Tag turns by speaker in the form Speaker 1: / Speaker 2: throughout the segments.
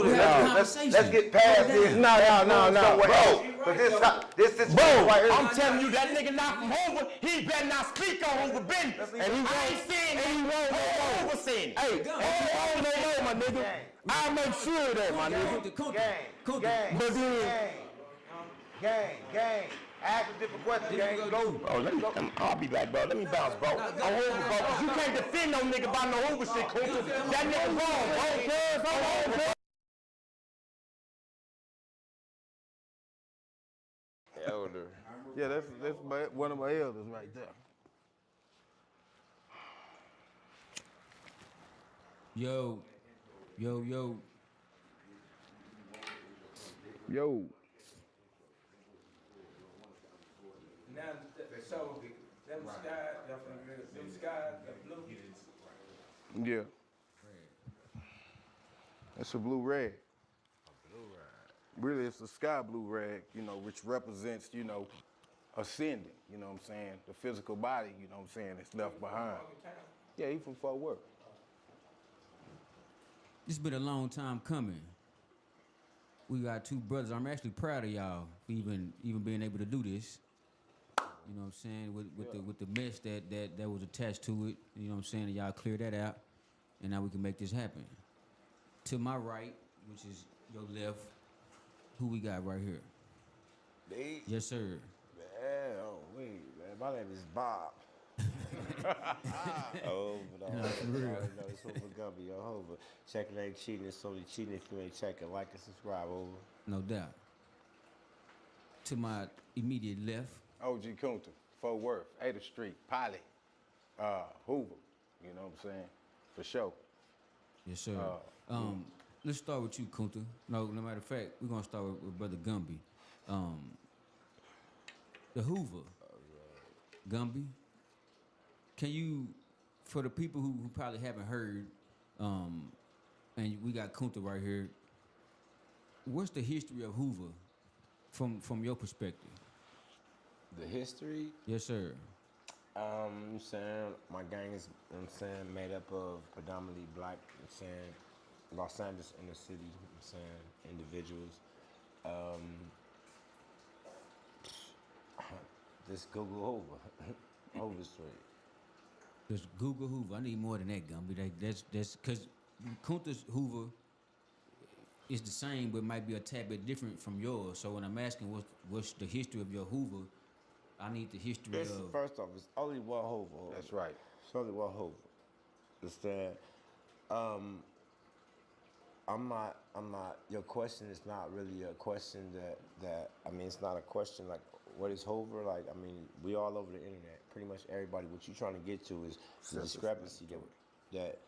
Speaker 1: Let's get past this.
Speaker 2: No,
Speaker 1: bro. This
Speaker 2: bro, I'm telling you, that nigga not from Hoover. He better not speak on Hoover business. And he ain't saying that he won't no more. Hoover saying it. Hey, and he won't no more, my nigga. I'll make sure of that, my nigga.
Speaker 1: Gang. Ask a different question, gang. Go.
Speaker 2: Bro, I'll be back, bro. Let me bounce, bro. On Hoover, bro. You can't defend no nigga by no Hoover shit, Kunta. That nigga wrong, bro.
Speaker 1: Elder. Yeah, that's one of my elders right there.
Speaker 3: Yo.
Speaker 4: Now, so them skies, the blue.
Speaker 1: Yeah. That's a blue rag. Really, it's a sky blue rag, which represents, ascending, you know what I'm saying? The physical body, you know what I'm saying, that's left behind. Yeah, he from Fort Worth.
Speaker 3: It's been a long time coming. We got two brothers. I'm actually proud of y'all for even being able to do this. You know what I'm saying? With the mess that was attached to it. You know what I'm saying? And y'all clear that out, and now we can make this happen. To my right, which is your left, who we got right here?
Speaker 5: Me?
Speaker 3: Yes, sir.
Speaker 5: Man, man. My name is Bob. Oh, but
Speaker 3: for real.
Speaker 5: know it's over Gumby, over. Check it ain't cheating, it's only cheating if you ain't checking. Like and subscribe, over.
Speaker 3: No doubt. To my immediate left.
Speaker 1: OG Kunta, Fort Worth, 8th Street, Pilot, Hoover, you know what I'm saying? For sure.
Speaker 3: Yes, sir. Let's start with you, Kunta. No matter of fact, we're gonna start with Brother Gumby. The Hoover. Gumby. Can you, for the people who probably haven't heard, and we got Kunta right here, what's the history of Hoover from your perspective?
Speaker 5: The history?
Speaker 3: Yes, sir.
Speaker 5: I'm saying my gang is, made up of predominantly black, Los Angeles inner city, individuals. Just Google Hoover, Hoover Street.
Speaker 3: Just Google Hoover. I need more than that, Gumby. That's because Kunta's Hoover is the same, but might be a tad bit different from yours. So when I'm asking what's the history of your Hoover, I need the history of.
Speaker 5: First off, it's only one Hoover.
Speaker 1: That's right.
Speaker 5: It's only one Hoover. Understand? I'm not. Your question is not really a question that. I mean, it's not a question like what is Hoover like. I mean, we all over the internet. Pretty much everybody. What you're trying to get to is the discrepancy that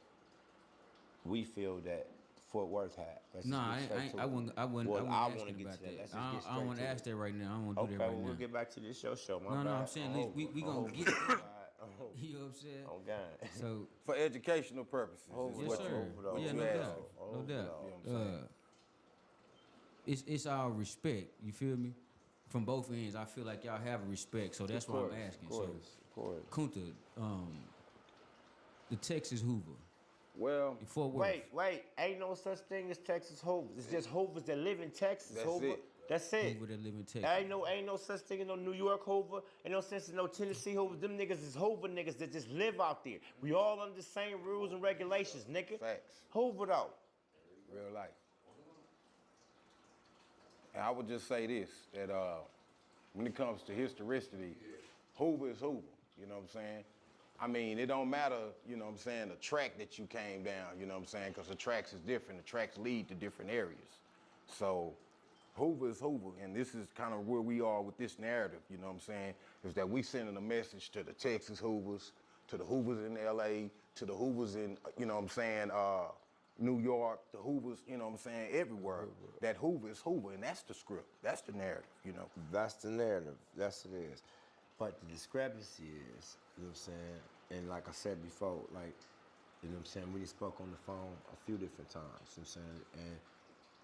Speaker 5: we feel that Fort Worth had.
Speaker 3: No, I wouldn't ask about that. I don't want to ask that right now. I don't want to do that right now.
Speaker 5: We'll get back to this show.
Speaker 3: No, I'm saying we gonna get it. You know what I'm saying?
Speaker 5: Oh God.
Speaker 3: So
Speaker 1: for educational purposes.
Speaker 3: Yes, sir. Yeah, no doubt. It's our respect. You feel me? From both ends, I feel like y'all have a respect, so that's why I'm asking.
Speaker 5: Of course.
Speaker 3: Kunta, the Texas Hoover.
Speaker 1: Well,
Speaker 5: wait. Ain't no such thing as Texas Hoovers. It's just Hoovers that live in Texas. That's it.
Speaker 3: Hoover that live in Texas.
Speaker 5: Ain't no such thing as no New York Hoover. Ain't no sense in no Tennessee Hoover. Them niggas is Hoover niggas that just live out there. We all under the same rules and regulations, nigga.
Speaker 1: Facts.
Speaker 5: Hoover though.
Speaker 1: Real life. And I would just say this, that when it comes to historicity, Hoover is Hoover, you know what I'm saying? I mean, it don't matter, you know what I'm saying, the track that you came down, you know what I'm saying, because the tracks is different. The tracks lead to different areas. So Hoover is Hoover, and this is kind of where we are with this narrative, you know what I'm saying, is that we sending a message to the Texas Hoovers, to the Hoovers in LA, to the Hoovers in, you know what I'm saying, New York, the Hoovers, you know what I'm saying, everywhere. That Hoover is Hoover, and that's the script. That's the narrative, you know.
Speaker 5: That's the narrative. That's what it is. But the discrepancy is, you know what I'm saying, and like I said before, like, you know what I'm saying, we spoke on the phone a few different times, you know what I'm saying, and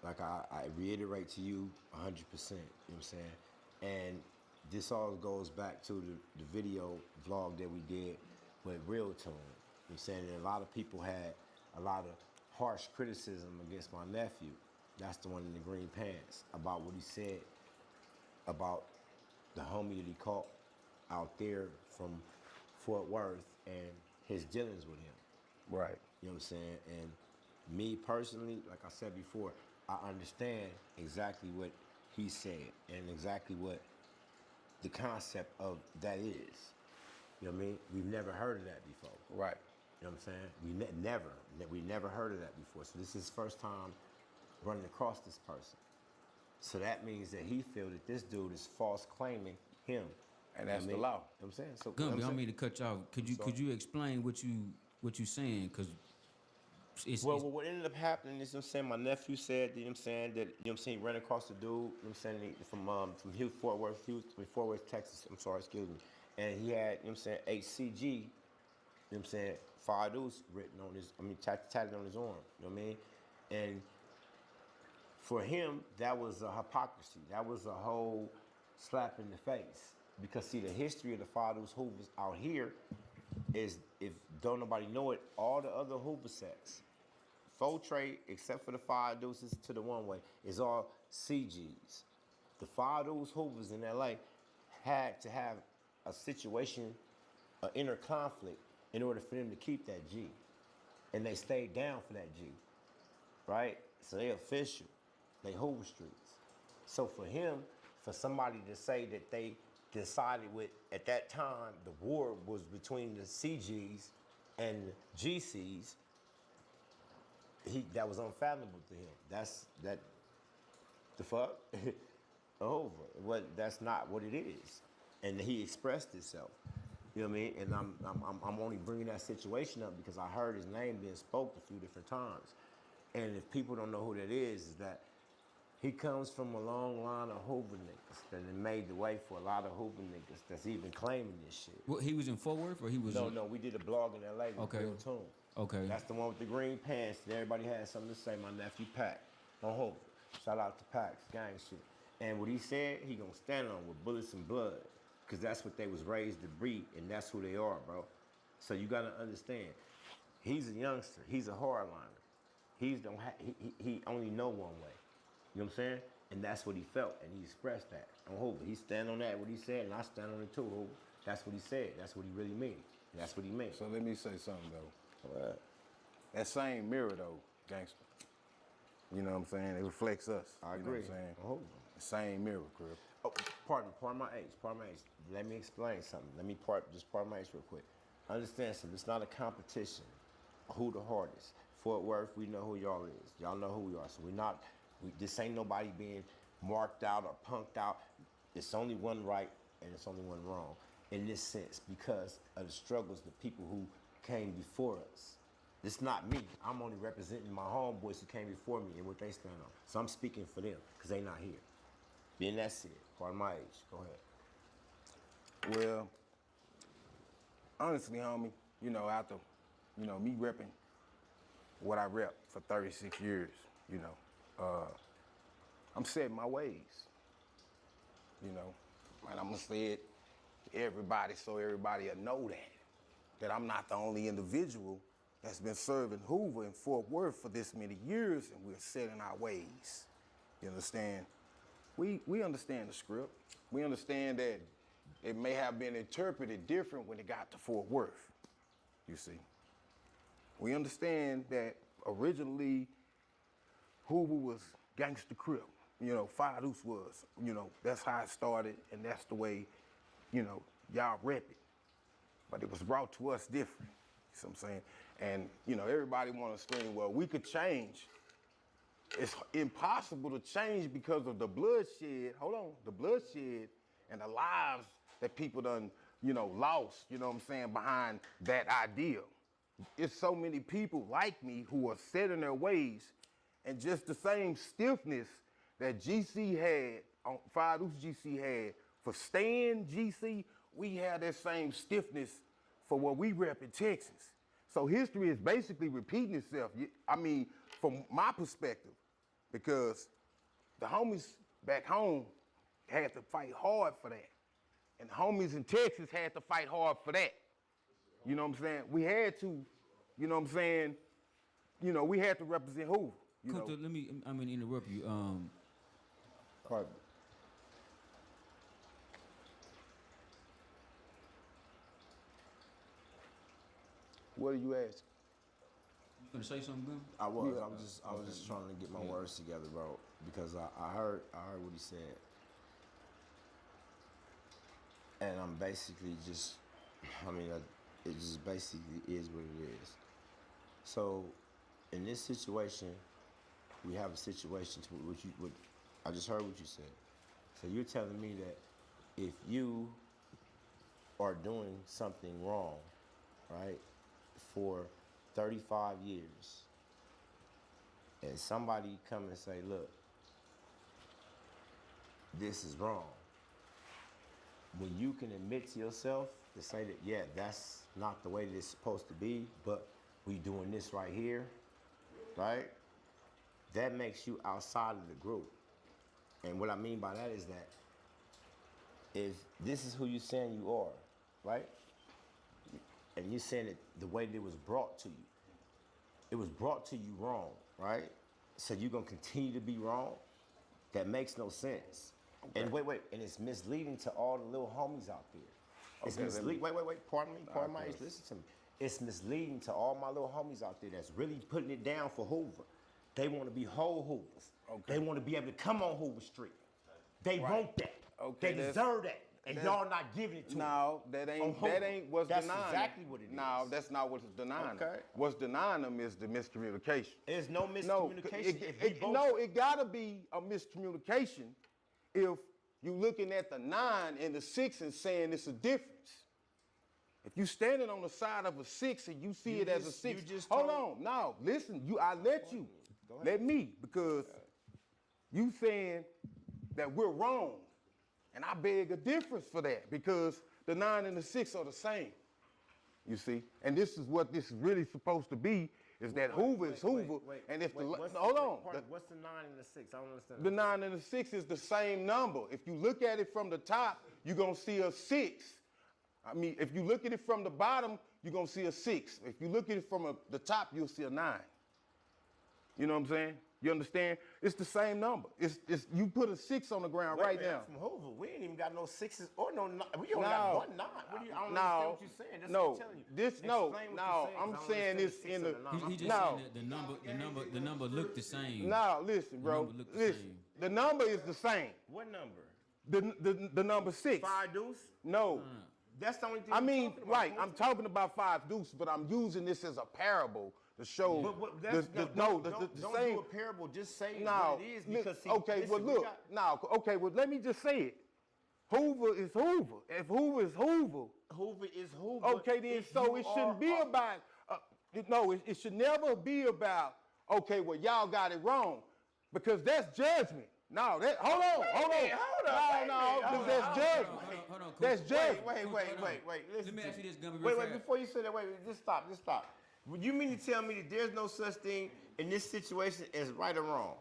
Speaker 5: like I reiterate to you 100%, you know what I'm saying, and this all goes back to the video vlog that we did with Real Tune, you know what I'm saying, and a lot of people had a lot of harsh criticism against my nephew, That's the one in the green pants about what he said about the homie that he caught out there from Fort Worth and his dealings with him.
Speaker 1: Right.
Speaker 5: You know what I'm saying? And me personally, like I said before, I understand exactly what he said and exactly what the concept of that is. You know what I mean? We've never heard of that before.
Speaker 1: Right.
Speaker 5: You know what I'm saying? We never heard of that before. So this is his first time running across this person. So that means that he feels that this dude is false claiming him.
Speaker 1: And that's
Speaker 5: You
Speaker 1: the
Speaker 5: know
Speaker 1: law.
Speaker 5: what I'm saying? So
Speaker 3: Gumby, I don't mean to cut you off. Could you explain what you saying? Because
Speaker 5: Well, what ended up happening is, you know what I'm saying, my nephew said, you know what I'm saying, that, you know what I'm saying, he ran across the dude, you know what I'm saying, from Fort Worth, Texas, I'm sorry, excuse me. And he had, you know what I'm saying, HCG, you know what I'm saying, Fadoos written on his, tatted on his arm, you know what I mean? And for him, that was a hypocrisy. That was a whole slap in the face. Because see, the history of the Fadoos Hoovers out here is, if don't nobody know it, all the other Hoover sets, full trade, except for the Fadoos to the one way, is all CGs. The Fadoos Hoovers in LA had to have a situation, an inner conflict, in order for them to keep that G. And they stayed down for that G, right? So they official, they Hoover Streets. So for him, for somebody to say that they decided with, at that time, the war was between the CGs and the GCs, that was unfathomable to him. The fuck? Over. That's not what it is. And he expressed himself. You know what I mean? And I'm only bringing that situation up because I heard his name being spoke a few different times. And if people don't know who that is that he comes from a long line of Hoover niggas that have made the way for a lot of Hoover niggas that's even claiming this shit.
Speaker 3: What, he was in Fort Worth or he was?
Speaker 5: No, we did a blog in LA with
Speaker 3: Okay.
Speaker 5: Bill Toon.
Speaker 3: Okay.
Speaker 5: That's the one with the green pants that everybody had something to say. My nephew Pac on Hoover. Shout out to Pac's gang shit. And what he said, he gonna stand on with bullets and blood. Cause that's what they was raised to breed, and that's who they are, bro. So you gotta understand, he's a youngster, he's a hardliner. He only know one way. You know what I'm saying? And that's what he felt, and he expressed that on Hoover. He stand on that, what he said, and I stand on it too, Hoover. That's what he said. That's what he really mean. That's what he meant.
Speaker 1: So let me say something though. That same mirror though, gangster. You know what I'm saying? It reflects us.
Speaker 5: I
Speaker 1: you
Speaker 5: agree.
Speaker 1: Know what I'm saying?
Speaker 5: Hoover.
Speaker 1: The same mirror, Crib.
Speaker 5: Oh, pardon my age. Let me explain something. Let me pardon my age real quick. Understand something. It's not a competition. Who the hardest? Fort Worth, we know who y'all is. Y'all know who we are. So this ain't nobody being marked out or punked out. It's only one right and it's only one wrong in this sense because of the struggles of the people who came before us. It's not me. I'm only representing my homeboys who came before me and what they stand on. So I'm speaking for them because they not here. Being that's it. Pardon my age. Go ahead.
Speaker 1: Well, honestly, homie, you know, after, you know, me repping what I rep for 36 years, you know, I'm setting my ways. You know, and I'm gonna say it to everybody so everybody will know that I'm not the only individual that's been serving Hoover and Fort Worth for this many years, and we're setting our ways. You understand? We understand the script. We understand that it may have been interpreted different when it got to Fort Worth, you see. We understand that originally Hoover was Gangsta Crip. You know, Fadoos was, you know, that's how it started and that's the way, you know, y'all rep it. But it was brought to us different, you see what I'm saying? And, you know, everybody wanna scream, well, we could change. It's impossible to change because of the bloodshed, the bloodshed and the lives that people done, you know, lost, you know what I'm saying, behind that ideal. It's so many people like me who are set in their ways and just the same stiffness that GC had, Fadoos GC had for staying GC, we have that same stiffness for what we rep in Texas. So history is basically repeating itself. I mean, from my perspective, because the homies back home had to fight hard for that. And the homies in Texas had to fight hard for that. You know what I'm saying? We had to, you know what I'm saying? You know, we had to represent Hoover. you know.
Speaker 3: Kunta, I'm gonna interrupt you.
Speaker 5: Pardon.
Speaker 1: What are you asking?
Speaker 3: You gonna say something, Gun?
Speaker 5: I was. I was just trying to get my words together, bro, because I heard what he said, and I'm basically just. I mean, it just basically is what it is. So, in this situation, we have a situation to what I just heard what you said. So you're telling me that if you are doing something wrong, right, for 35 years, and somebody come and say, look, this is wrong, when you can admit to yourself to say that, yeah, that's not the way that it's supposed to be, but we doing this right here, right? That makes you outside of the group. And what I mean by that is that if this is who you're saying you are, right? And you're saying it the way that it was brought to you. It was brought to you wrong, right? So you're gonna continue to be wrong? That makes no sense. Okay. And wait, and it's misleading to all the little homies out there. It's misleading. Wait, pardon my age, listen to me. It's misleading to all my little homies out there that's really putting it down for Hoover. They want to be whole Hoovers. Okay. They want to be able to come on Hoover Street. They want that.
Speaker 1: Okay,
Speaker 5: they deserve that. And y'all not giving it to them.
Speaker 1: No, that ain't what's denying.
Speaker 5: That's exactly what it is.
Speaker 1: No, that's not what's denying them.
Speaker 5: Okay.
Speaker 1: What's denying them is the miscommunication.
Speaker 5: There's no miscommunication.
Speaker 1: It gotta be a miscommunication if you looking at the 9 and the 6 and saying it's a difference. If you standing on the side of a 6 and you see it as a 6, hold on. No, listen. I let you. Let me, because you saying that we're wrong. And I beg a difference for that, because the 9 and the 6 are the same. You see? And this is what this is really supposed to be, is that Hoover is Hoover. And if hold on.
Speaker 5: What's the 9 and the 6? I don't understand.
Speaker 1: The 9 and the 6 is the same number. If you look at it from the top, you're going to see a 6. I mean, if you look at it from the bottom, you're going to see a 6. If you look at it from the top, you'll see a 9. You know what I'm saying? You understand? It's the same number. It's you put a 6 on the ground right now.
Speaker 5: From Hoover, we ain't even got no 6s or no 9. We only got one 9. I don't understand what you're saying. That's what I'm telling you. I'm
Speaker 1: saying this in the.
Speaker 3: He just saying that the number look the same.
Speaker 1: No, listen, bro. Listen, the number is the same.
Speaker 5: What number?
Speaker 1: The number 6.
Speaker 5: 5 deuce?
Speaker 1: No.
Speaker 5: That's the only thing.
Speaker 1: I mean, right? I'm talking about 5 deuce, but I'm using this as a parable to show the same.
Speaker 5: Do a parable. Just say what it is, because
Speaker 1: let me just say it. Hoover is Hoover. If Hoover is Hoover,
Speaker 5: Hoover is Hoover.
Speaker 1: Okay, then so it shouldn't be about. It should never be about. Okay, well y'all got it wrong, because that's judgment. No, hold on. No, because that's judgment.
Speaker 3: Hold on,
Speaker 1: that's judgment.
Speaker 5: Wait.
Speaker 3: Let me ask you this, Gumby.
Speaker 5: Wait, before you say that, just stop. You mean to tell me that there's no such thing in this situation as right or wrong?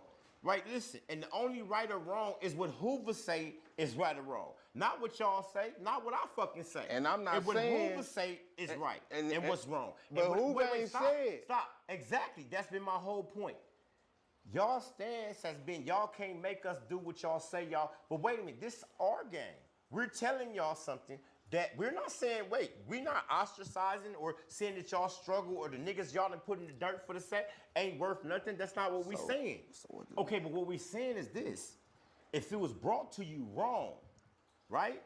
Speaker 5: Right, listen, and the only right or wrong is what Hoover say is right or wrong. Not what y'all say, not what I fucking say.
Speaker 1: And I'm not
Speaker 5: and
Speaker 1: saying...
Speaker 5: what Hoover say is right, and what's wrong.
Speaker 1: But Hoover ain't said...
Speaker 5: Stop, exactly, that's been my whole point. Y'all stance has been, y'all can't make us do what y'all say, y'all. But wait a minute, this is our game. We're telling y'all something that we're not saying, we're not ostracizing or saying that y'all struggle or the niggas y'all done put in the dirt for the set ain't worth nothing. That's not what we're saying. Okay, but what we're saying is this. If it was brought to you wrong, right?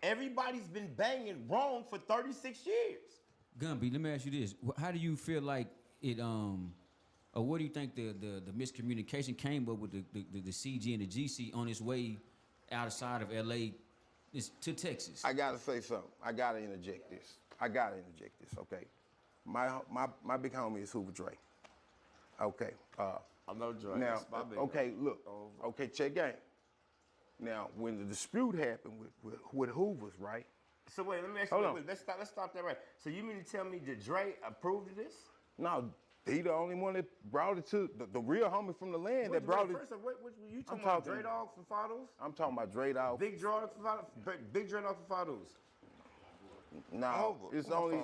Speaker 5: Everybody's been banging wrong for 36 years.
Speaker 3: Gumby, let me ask you this. How do you feel like it, or what do you think the miscommunication came up with the CG and the GC on its way outside of LA to Texas?
Speaker 1: I gotta say something. I gotta interject this. Okay. My big homie is Hoover Dre. Okay.
Speaker 5: I know Dre.
Speaker 1: Now, okay, look. Okay, check game. Now, when the dispute happened with Hoover's, right?
Speaker 5: So wait, let me ask you. Let's stop that right. So you mean to tell me that Dre approved of this?
Speaker 1: No, he the only one that brought it to the real homie from the land that brought it.
Speaker 5: First, you talking about Dre Dog from Fados?
Speaker 1: I'm talking about Dre Dog.
Speaker 5: Big Dre Dog from Fados.
Speaker 1: No, it's only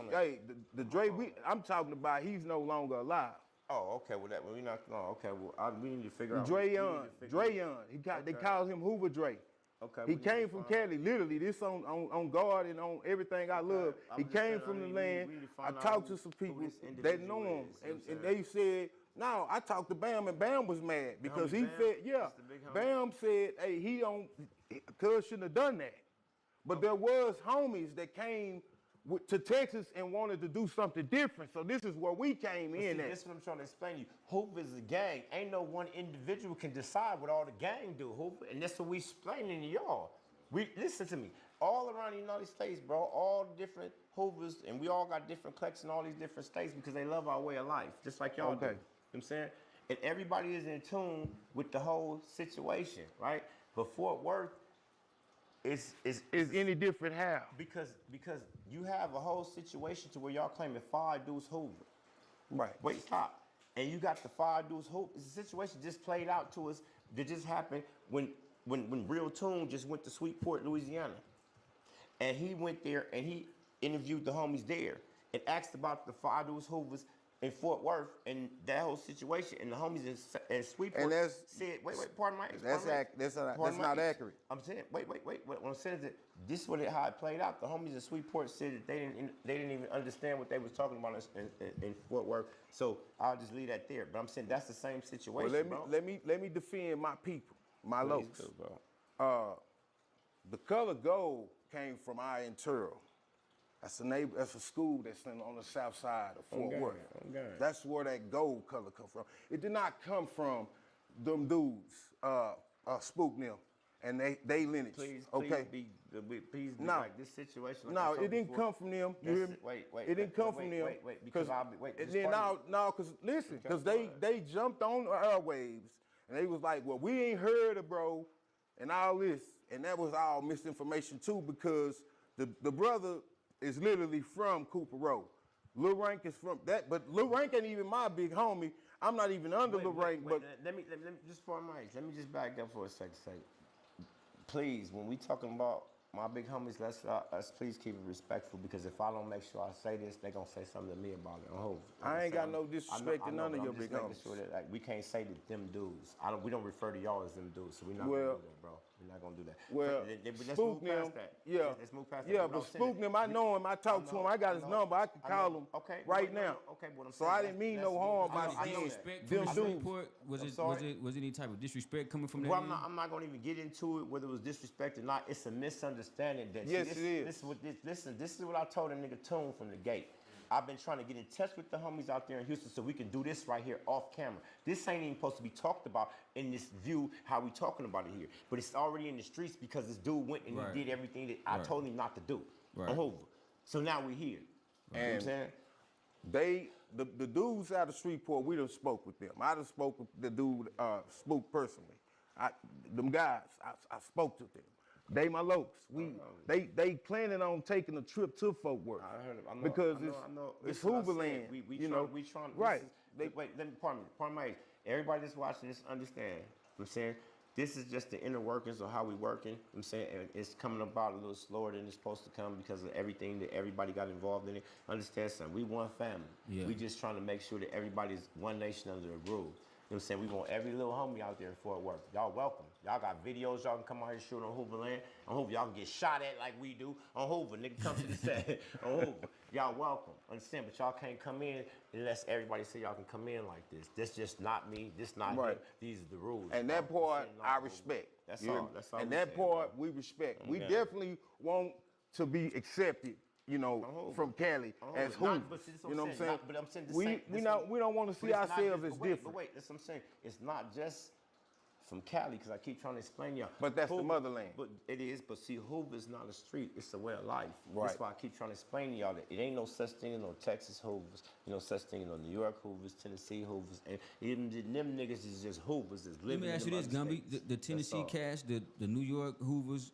Speaker 1: the Dre I'm talking about. He's no longer alive.
Speaker 5: Oh, okay. Well, we not. No, okay. Well, we need to figure out.
Speaker 1: Drayon. They call him Hoover Dre.
Speaker 5: Okay.
Speaker 1: He came from Cali, literally. This on guard and on everything I love.
Speaker 5: I'm
Speaker 1: He
Speaker 5: just
Speaker 1: came
Speaker 5: saying,
Speaker 1: from
Speaker 5: I
Speaker 1: the
Speaker 5: mean,
Speaker 1: land.
Speaker 5: we need to
Speaker 1: I
Speaker 5: find out
Speaker 1: talked to
Speaker 5: who
Speaker 1: some people
Speaker 5: this
Speaker 1: that
Speaker 5: individual
Speaker 1: know him,
Speaker 5: is, you know what I'm
Speaker 1: and they said, no, I talked to Bam, and Bam was mad because he said, yeah, Bam said, hey, he don't, cuz shouldn't have done that. But there was homies that came to Texas and wanted to do something different. So this is where we came in at.
Speaker 5: This is what I'm trying to explain to you. Hoop is a gang. Ain't no one individual can decide what all the gang do, Hoop. And that's what we explaining to y'all. Listen to me. All around the United States, bro, all the different Hoovers, and we all got different collects in all these different states because they love our way of life, just like y'all do. You know what I'm saying? And everybody is in tune with the whole situation, right? But Fort Worth is
Speaker 1: any different how?
Speaker 5: because you have a whole situation to where y'all claiming 5 Deuce Hoover.
Speaker 1: Right.
Speaker 5: Wait, stop. And you got the 5 Deuce Hoover. It's a situation just played out to us that just happened when Real Tune just went to Sweetport, Louisiana. And he went there and he interviewed the homies there and asked about the 5 Deuce Hoovers in Fort Worth and that whole situation. And the homies in Sweetport
Speaker 1: And that's-
Speaker 5: said, wait, pardon my
Speaker 1: That's not accurate.
Speaker 5: I'm saying, wait. What I'm saying is that this is how it played out. The homies in Sweetport said that they didn't even understand what they was talking about in Fort Worth. So I'll just leave that there. But I'm saying that's the same situation,
Speaker 1: Well,
Speaker 5: bro.
Speaker 1: let me defend my people, my
Speaker 5: Please
Speaker 1: lokes.
Speaker 5: do, bro.
Speaker 1: The color gold came from Iron That's a school that's on the south side of Fort Worth. That's where that gold color come from. It did not come from them dudes, Spook them, and they lineage.
Speaker 5: Please be
Speaker 1: No.
Speaker 5: like this situation. Like I
Speaker 1: No,
Speaker 5: told
Speaker 1: it didn't
Speaker 5: before.
Speaker 1: come from them. You hear me?
Speaker 5: Wait.
Speaker 1: It didn't come from them.
Speaker 5: Wait, because I'll be, wait.
Speaker 1: And
Speaker 5: just
Speaker 1: then
Speaker 5: pardon me.
Speaker 1: because listen, because they jumped on the airwaves and they was like, well, we ain't heard of bro and all this. And that was all misinformation too, because the brother is literally from Cooper Road. Lil Rank is from that, but Lil Rank ain't even my big homie. I'm not even under Lil Rank, but
Speaker 5: let me just for my let me just back up for a second. Please, when we talking about my big homies, let's please keep it respectful, because if I don't make sure I say this, they gonna say something to me about it.
Speaker 1: I ain't got no disrespect to none of your big homies.
Speaker 5: Sure that, like, we can't say that them dudes. We don't refer to y'all as them dudes, so we're not
Speaker 1: Well,
Speaker 5: gonna do that, bro. We're not gonna do that.
Speaker 1: Well,
Speaker 5: let's
Speaker 1: Spook
Speaker 5: move past
Speaker 1: them,
Speaker 5: that.
Speaker 1: yeah,
Speaker 5: Let's move past that.
Speaker 1: yeah,
Speaker 5: What
Speaker 1: but
Speaker 5: I'm saying
Speaker 1: Spook
Speaker 5: is,
Speaker 1: them, I know him. I talked to him. I got his number. I can call him right now.
Speaker 5: Okay, but I'm
Speaker 1: So
Speaker 5: saying
Speaker 1: I didn't mean no harm by
Speaker 5: I know
Speaker 1: saying
Speaker 3: Disrespect
Speaker 1: them
Speaker 3: from the
Speaker 1: dudes.
Speaker 3: Shreveport?
Speaker 5: I'm sorry?
Speaker 3: Was any type of disrespect coming from that?
Speaker 5: Well,
Speaker 3: end?
Speaker 5: I'm not going to even get into it, whether it was disrespect or not. It's a misunderstanding.
Speaker 1: Yes, it is.
Speaker 5: This is what I told a nigga Tune from the gate. I've been trying to get in touch with the homies out there in Houston so we can do this right here off camera. This ain't even supposed to be talked about in this view, how we talking about it here. But it's already in the streets because this dude went and
Speaker 3: Right.
Speaker 5: he did everything that I
Speaker 3: Right.
Speaker 5: told him not to do.
Speaker 3: Right.
Speaker 5: On Hoover. So now we're here. You know what I'm
Speaker 1: And
Speaker 5: saying?
Speaker 1: The dudes out of Shreveport, we done spoke with them. I done spoke with the dude, Spook personally. Them guys, I spoke to them. They my lokes. They planning on taking a trip to Fort Worth.
Speaker 5: I heard it. I know,
Speaker 1: because
Speaker 5: I know.
Speaker 1: it's
Speaker 5: Listen, I said,
Speaker 1: Hooverland.
Speaker 5: We trying.
Speaker 1: Right.
Speaker 5: Wait, let me pardon my age. Everybody that's watching this understand. You know what I'm saying, this is just the inner workings of how we working. You know what I'm saying, and it's coming about a little slower than it's supposed to come because of everything that everybody got involved in it. Understand something? We one family.
Speaker 3: Yeah.
Speaker 5: We just trying to make sure that everybody's one nation under a groove. You know what I'm saying? We want every little homie out there in Fort Worth. Y'all welcome. Y'all got videos y'all can come out here and shoot on Hooverland. On Hoover, y'all can get shot at like we do. On Hoover, nigga, come to the set. On Hoover, y'all welcome. Understand? But y'all can't come in unless everybody say y'all can come in like this. This just not me. This not
Speaker 1: Right.
Speaker 5: him. These are the rules.
Speaker 1: And that
Speaker 5: bro.
Speaker 1: part
Speaker 5: This ain't
Speaker 1: I
Speaker 5: not
Speaker 1: respect.
Speaker 5: That's
Speaker 1: You hear
Speaker 5: all.
Speaker 1: me?
Speaker 5: That's all.
Speaker 1: And
Speaker 5: we
Speaker 1: that
Speaker 5: saying,
Speaker 1: part
Speaker 5: bro.
Speaker 1: we respect. We
Speaker 5: Okay.
Speaker 1: definitely want to be accepted,
Speaker 5: Hoover.
Speaker 1: from Cali as
Speaker 5: Hoover.
Speaker 1: Hoovers.
Speaker 5: But see, this
Speaker 1: You know what I'm saying?
Speaker 5: Not- but I'm saying this
Speaker 1: we
Speaker 5: ain't-
Speaker 1: we
Speaker 5: this
Speaker 1: don't
Speaker 5: ain't-
Speaker 1: we don't want to
Speaker 5: But
Speaker 1: see
Speaker 5: it's not
Speaker 1: ourselves
Speaker 5: just-
Speaker 1: as
Speaker 5: but wait,
Speaker 1: different.
Speaker 5: But wait, that's what I'm saying. It's not just from Cali, because I keep trying to explain to y'all.
Speaker 1: But that's the
Speaker 5: Hoover-
Speaker 1: motherland.
Speaker 5: But it is. But see, Hoover is not a street. It's a way of life.
Speaker 1: Right.
Speaker 5: That's why I keep trying to explain to y'all that it ain't no such thing as no Texas Hoovers. You know, such thing as no New York Hoovers, Tennessee Hoovers, and even them niggas is just Hoovers. Is
Speaker 3: Let
Speaker 5: living
Speaker 3: me ask
Speaker 5: in
Speaker 3: you
Speaker 5: them
Speaker 3: this,
Speaker 5: other
Speaker 3: Gumby.
Speaker 5: states.
Speaker 3: The
Speaker 5: That's
Speaker 3: Tennessee
Speaker 5: all.
Speaker 3: cast, the New York Hoovers,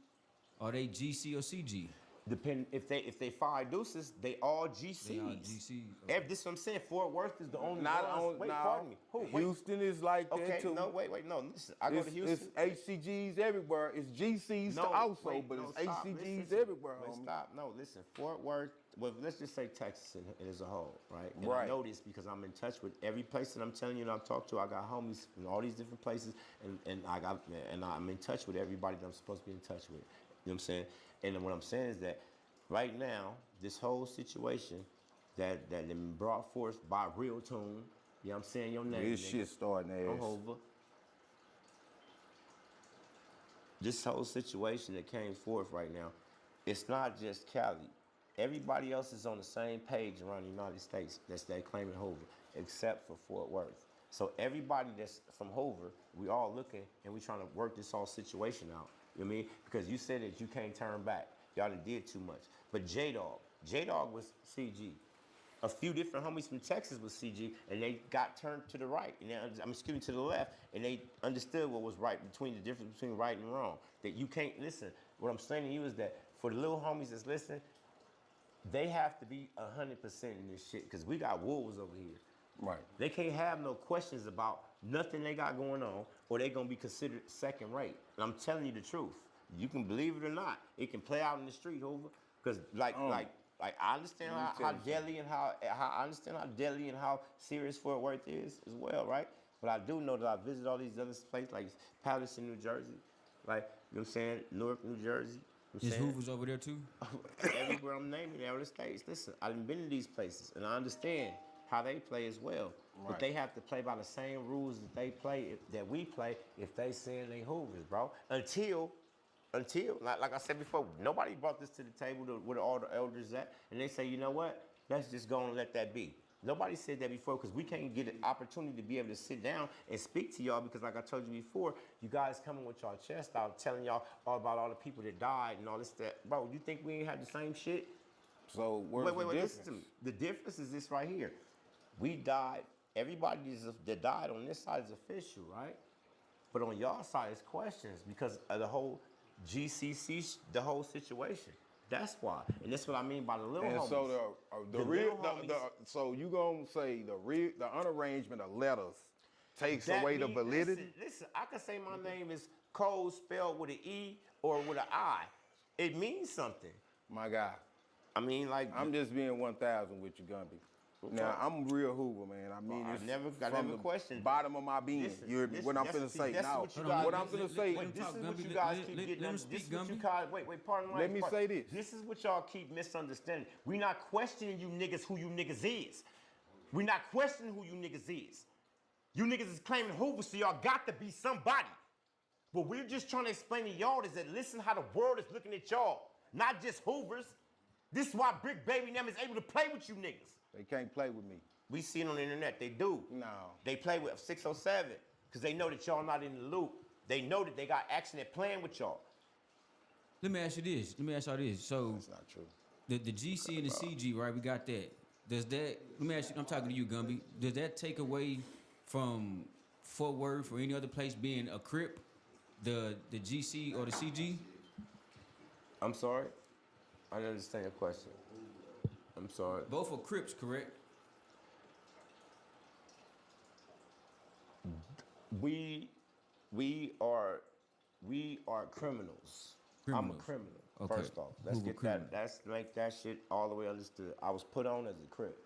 Speaker 3: are they GC or CG?
Speaker 5: Depend if they 5 Deuces, they all GCs.
Speaker 3: They all GCs, okay.
Speaker 5: This is what I'm saying. Fort Worth is the only
Speaker 1: Not
Speaker 5: ones.
Speaker 1: on
Speaker 5: Wait,
Speaker 1: now.
Speaker 5: pardon me. Who? Wait.
Speaker 1: Houston is like that
Speaker 5: Okay,
Speaker 1: too.
Speaker 5: no, wait, no. Listen, I go to Houston.
Speaker 1: It's HCGs everywhere. It's GCs
Speaker 5: No,
Speaker 1: also,
Speaker 5: wait,
Speaker 1: but
Speaker 5: no,
Speaker 1: it's
Speaker 5: stop.
Speaker 1: HCGs
Speaker 5: Listen,
Speaker 1: everywhere,
Speaker 5: wait,
Speaker 1: homie.
Speaker 5: stop. No, listen. Fort Worth well, let's just say Texas as a whole, right? And
Speaker 1: Right.
Speaker 5: I know this because I'm in touch with every place that I'm telling you that I've talked to. I got homies in all these different places, and I'm in touch with everybody that I'm supposed to be in touch with. You know what I'm saying? And then what I'm saying is that right now, this whole situation that been brought forth by Real Tune, you know what I'm saying? Your name,
Speaker 1: This
Speaker 5: nigga.
Speaker 1: shit starting
Speaker 5: I'm
Speaker 1: ass.
Speaker 5: over. This whole situation that came forth right now, it's not just Cali. Everybody else is on the same page around the United States that's claiming Hoover, except for Fort Worth. So everybody that's from Hoover, we all looking and we trying to work this whole situation out. You know what I mean? Because you said that you can't turn back. Y'all done did too much. But J-Dog was CG. A few different homies from Texas was CG, and they got turned to the right, and excuse me, to the left, and they understood what was right between the difference between right and wrong. That you can't listen. What I'm saying to you is that for the little homies that's listening, they have to be 100% in this shit, because we got wolves over here.
Speaker 1: Right.
Speaker 5: They can't have no questions about nothing they got going on, or they gonna be considered second rate. And I'm telling you the truth. You can believe it or not. It can play out in the street, Hoover. Because like I understand how deadly and how I understand how deadly and how serious Fort Worth is as well, right? But I do know that I visit all these other places like Patterson, New Jersey, like you know what I'm saying, Newark, New Jersey. You know
Speaker 3: Is
Speaker 5: what I'm saying?
Speaker 3: Hoover's over there too?
Speaker 5: Everywhere I'm naming the other states. Listen, I've been to these places and I understand how they play as well. But
Speaker 1: Right.
Speaker 5: they have to play by the same rules that they play, that we play, if they saying they Hoovers, bro. Until, like I said before, nobody brought this to the table where all the elders at, and they say, you know what? Let's just go and let that be. Nobody said that before because we can't get an opportunity to be able to sit down and speak to y'all because like I told you before, you guys coming with y'all chest out telling y'all all about all the people that died and all this, that. Bro, you think we ain't had the same shit?
Speaker 1: So where's the
Speaker 5: Wait,
Speaker 1: difference?
Speaker 5: listen to me. The difference is this right here. We died, everybody that died on this side is official, right? But on y'all side, it's questions because of the whole GCC, the whole situation. That's why. And that's what I mean by the little
Speaker 1: And
Speaker 5: homies.
Speaker 1: so the
Speaker 5: The
Speaker 1: real,
Speaker 5: little homies-
Speaker 1: so you gonna say the unarrangement of letters takes
Speaker 5: That
Speaker 1: away the
Speaker 5: mean-
Speaker 1: validity?
Speaker 5: Listen, I can say my name is Cole spelled with an E or with an I. It means something.
Speaker 1: My guy,
Speaker 5: I mean, like,
Speaker 1: I'm just being 1,000 with you, Gumby. Now I'm real Hoover, man. I mean,
Speaker 5: I
Speaker 1: it's
Speaker 5: never
Speaker 1: from the
Speaker 5: questioned.
Speaker 1: bottom of my being.
Speaker 5: Listen,
Speaker 1: you heard me? What I'm
Speaker 5: listen,
Speaker 1: finna
Speaker 5: see,
Speaker 1: say
Speaker 5: that's
Speaker 1: now.
Speaker 5: what you
Speaker 3: Hold on,
Speaker 5: guys-
Speaker 1: What I'm finna say.
Speaker 3: let him
Speaker 5: This
Speaker 3: talk,
Speaker 5: is what
Speaker 3: Gumby.
Speaker 5: you guys
Speaker 3: Let-
Speaker 5: keep
Speaker 3: let-
Speaker 5: getting.
Speaker 3: let him
Speaker 5: This
Speaker 3: speak,
Speaker 5: is what you
Speaker 3: Gumby.
Speaker 5: guys. Wait. Pardon my.
Speaker 1: Let me say this.
Speaker 5: This is what y'all keep misunderstanding. We not questioning you niggas who you niggas is. We not questioning who you niggas is. You niggas is claiming Hoover, so y'all got to be somebody. What we're just trying to explain to y'all is that listen how the world is looking at y'all, not just Hoovers. This is why Brick Baby and them is able to play with you niggas.
Speaker 1: They can't play with me.
Speaker 5: We see it on the internet. They do.
Speaker 1: No.
Speaker 5: They play with 607 because they know that y'all not in the loop. They know that they got action at playing with y'all.
Speaker 3: Let me ask you this. So
Speaker 1: That's not true.
Speaker 3: the GC and the CG, right? We got that. Does that? Let me ask you. I'm talking to you, Gumby. Does that take away from Fort Worth or any other place being a Crip, the GC or the CG?
Speaker 5: I'm sorry. I don't understand your question. I'm sorry.
Speaker 3: Both are Crips, correct?
Speaker 5: We are criminals. I'm a
Speaker 3: Criminals.
Speaker 5: criminal.
Speaker 3: Okay.
Speaker 5: First off, let's
Speaker 3: Who's a
Speaker 5: get
Speaker 3: criminal?
Speaker 5: that. Let's make that shit all the way understood. I was put on as a Crip.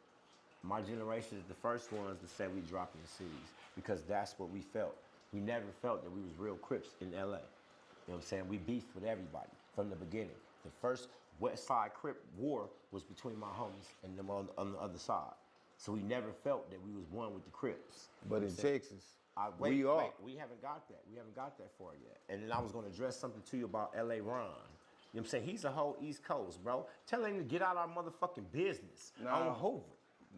Speaker 5: My generation is the first ones to say we dropping the cities because that's what we felt. We never felt that we was real Crips in LA. You know what I'm saying? We beefed with everybody from the beginning. The first West Side Crip war was between my homies and them on the other side. So we never felt that we was one with the Crips.
Speaker 1: But in Texas,
Speaker 5: We
Speaker 1: are.
Speaker 5: Wait, we haven't got that. We haven't got that far yet. And then I was going to address something to you about L.A. Ron. You know what I'm saying? He's a whole East Coast, bro. Tell him to get out our motherfucking business.
Speaker 1: Nah,
Speaker 5: I don't Hoover.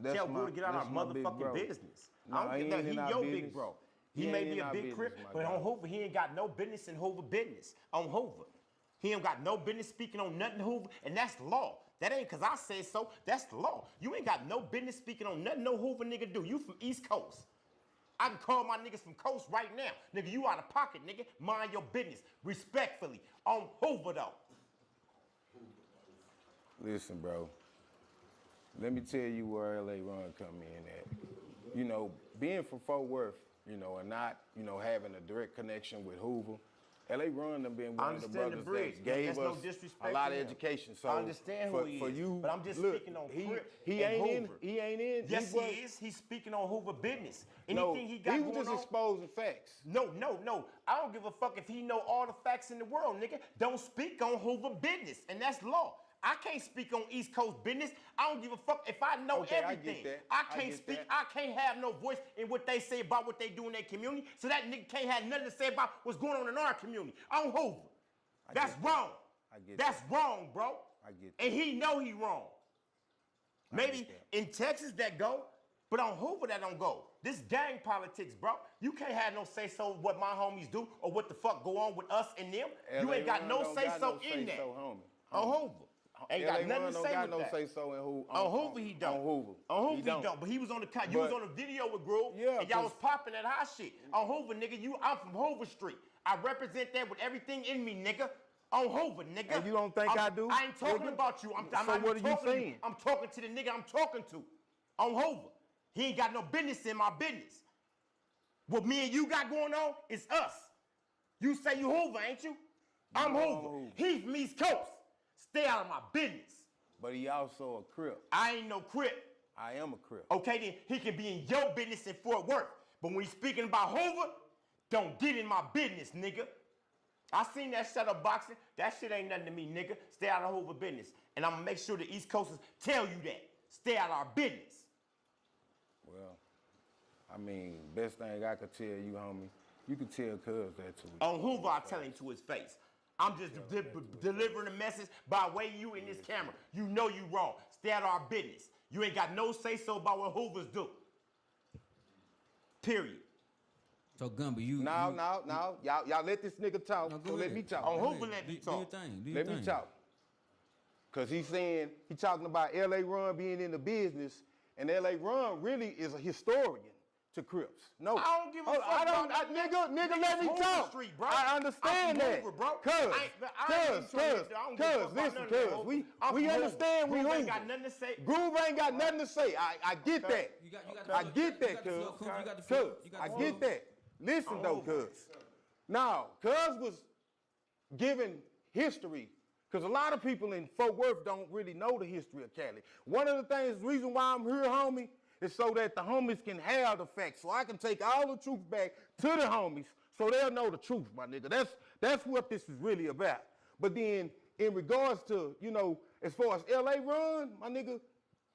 Speaker 1: that's
Speaker 5: Tell bro
Speaker 1: my-
Speaker 5: to get out our
Speaker 1: that's my big
Speaker 5: motherfucking
Speaker 1: bro.
Speaker 5: business.
Speaker 1: Nah,
Speaker 5: I don't
Speaker 1: he
Speaker 5: get that.
Speaker 1: ain't
Speaker 5: He
Speaker 1: in our
Speaker 5: your
Speaker 1: business.
Speaker 5: big bro. He
Speaker 1: He
Speaker 5: may
Speaker 1: ain't
Speaker 5: be
Speaker 1: in
Speaker 5: a
Speaker 1: our
Speaker 5: big
Speaker 1: business,
Speaker 5: Crip,
Speaker 1: my
Speaker 5: but
Speaker 1: guy.
Speaker 5: on Hoover, he ain't got no business in Hoover business. On Hoover. He ain't got no business speaking on nothing Hoover, and that's the law. That ain't because I said so. That's the law. You ain't got no business speaking on nothing no Hoover nigga do. You from East Coast. I can call my niggas from Coast right now. Nigga, you out of pocket, nigga. Mind your business. Respectfully. On Hoover, though.
Speaker 1: Listen, bro. Let me tell you where L.A. Ron come in at. You know, being from Fort Worth, you know, and not, you know, having a direct connection with Hoover, L.A. Run them being
Speaker 5: I
Speaker 1: one of the
Speaker 5: understand the
Speaker 1: brothers
Speaker 5: bridge.
Speaker 1: that gave
Speaker 5: That's no
Speaker 1: us
Speaker 5: disrespect
Speaker 1: a lot
Speaker 5: to
Speaker 1: of
Speaker 5: him.
Speaker 1: education. So
Speaker 5: I understand who he
Speaker 1: for
Speaker 5: is,
Speaker 1: you,
Speaker 5: but I'm just
Speaker 1: look,
Speaker 5: speaking on
Speaker 1: he
Speaker 5: Crip
Speaker 1: he
Speaker 5: and
Speaker 1: ain't in.
Speaker 5: Hoover.
Speaker 1: He ain't in.
Speaker 5: Yes,
Speaker 1: was-
Speaker 5: he is. He's speaking on Hoover business.
Speaker 1: No,
Speaker 5: Anything he got
Speaker 1: he was
Speaker 5: going
Speaker 1: just
Speaker 5: on.
Speaker 1: exposing facts.
Speaker 5: No. I don't give a fuck if he know all the facts in the world, nigga. Don't speak on Hoover business, and that's law. I can't speak on East Coast business. I don't give a fuck if I know
Speaker 1: Okay, I
Speaker 5: everything.
Speaker 1: get that.
Speaker 5: I
Speaker 1: I
Speaker 5: can't
Speaker 1: get
Speaker 5: speak.
Speaker 1: that.
Speaker 5: I can't have no voice in what they say about what they do in their community. So that nigga can't have nothing to say about what's going on in our community. On Hoover. That's wrong.
Speaker 1: I get
Speaker 5: That's wrong, bro.
Speaker 1: I get that.
Speaker 5: And he know he wrong. Maybe in Texas that go, but on Hoover that don't go. This gang politics, bro. You can't have no say so what my homies do or what the fuck go on with us and them. You
Speaker 1: LA
Speaker 5: ain't got
Speaker 1: Run
Speaker 5: no
Speaker 1: don't
Speaker 5: say
Speaker 1: got
Speaker 5: so
Speaker 1: no
Speaker 5: in
Speaker 1: say
Speaker 5: that.
Speaker 1: so, homie.
Speaker 5: On Hoover. Ain't got
Speaker 1: LA
Speaker 5: nothing
Speaker 1: Run
Speaker 5: to
Speaker 1: don't
Speaker 5: say
Speaker 1: got
Speaker 5: with
Speaker 1: no
Speaker 5: that.
Speaker 1: say so in who.
Speaker 5: On Hoover he don't.
Speaker 1: On Hoover.
Speaker 5: On Hoover
Speaker 1: He
Speaker 5: he don't. But he was on the you was
Speaker 1: But-
Speaker 5: on a video with Groove.
Speaker 1: Yeah,
Speaker 5: and y'all was
Speaker 1: 'cause-
Speaker 5: popping that hot shit. On Hoover, nigga, I'm from Hoover Street. I represent that with everything in me, nigga. On Hoover, nigga.
Speaker 1: And you don't think I do,
Speaker 5: I ain't talking
Speaker 1: nigga?
Speaker 5: about you. I'm
Speaker 1: So
Speaker 5: not
Speaker 1: what are you
Speaker 5: talking to
Speaker 1: saying?
Speaker 5: I'm talking to the nigga I'm talking to. On Hoover. He ain't got no business in my business. What me and you got going on is us. You say you Hoover, ain't you? I'm
Speaker 1: No, I'm
Speaker 5: Hoover.
Speaker 1: Hoover.
Speaker 5: He's from East Coast. Stay out of my business.
Speaker 1: But he also a Crip.
Speaker 5: I ain't no Crip.
Speaker 1: I am a Crip.
Speaker 5: Okay, then he can be in your business in Fort Worth. But when he's speaking about Hoover, don't get in my business, nigga. I seen that shut up boxing. That shit ain't nothing to me, nigga. Stay out of Hoover business. And I'm gonna make sure the East Coasters tell you that. Stay out of our business.
Speaker 1: Well, I mean, best thing I could tell you, homie, you could tell Cuz that too.
Speaker 5: On Hoover, I tell him to his face. I'm just delivering a message by way you in this camera. You know you wrong. Stay out of our business. You ain't got no say so about what Hoovers do. Period.
Speaker 3: So Gumby, you
Speaker 1: Now,
Speaker 3: you-
Speaker 1: y'all let this nigga talk.
Speaker 3: No,
Speaker 1: So
Speaker 3: go
Speaker 1: let
Speaker 3: ahead.
Speaker 1: me talk.
Speaker 5: On
Speaker 3: Go
Speaker 5: Hoover,
Speaker 3: ahead.
Speaker 5: let me
Speaker 3: Do your
Speaker 5: talk.
Speaker 3: thing. Do your
Speaker 1: Let
Speaker 3: thing.
Speaker 1: me talk. Cause he's saying he talking about L.A. Run being in the business, and L.A. Run really is a historian to Crips. No,
Speaker 5: I don't give a
Speaker 1: Hold
Speaker 5: fuck
Speaker 1: on, I don't,
Speaker 5: about that.
Speaker 1: nigga, let me
Speaker 5: Hoover
Speaker 1: talk.
Speaker 5: Street, bro.
Speaker 1: I understand
Speaker 5: I'm from
Speaker 1: that.
Speaker 5: Hoover, bro.
Speaker 1: Cuz,
Speaker 5: I ain't trying to- I don't give a fuck about
Speaker 1: listen,
Speaker 5: none of that,
Speaker 1: cuz,
Speaker 5: Hoover.
Speaker 1: we
Speaker 5: I'm from
Speaker 1: understand we
Speaker 5: Hoover. Groove
Speaker 1: Hoover.
Speaker 5: ain't got nothing to say.
Speaker 1: Groove ain't got nothing to say. I get that.
Speaker 3: You got the
Speaker 1: I
Speaker 3: floor.
Speaker 1: get that,
Speaker 3: You got the
Speaker 1: cuz.
Speaker 3: floor, Coop. You got the floor.
Speaker 1: Cuz,
Speaker 3: You got
Speaker 1: I
Speaker 3: the
Speaker 1: get
Speaker 3: floor.
Speaker 1: that. Listen though,
Speaker 5: Hoover.
Speaker 1: cuz. Now, cuz was giving history, because a lot of people in Fort Worth don't really know the history of Cali. One of the things, the reason why I'm here, homie, is so that the homies can have the facts, so I can take all the truth back to the homies, so they'll know the truth, my nigga. That's what this is really about. But then, in regards to, you know, as far as LA Run, my nigga,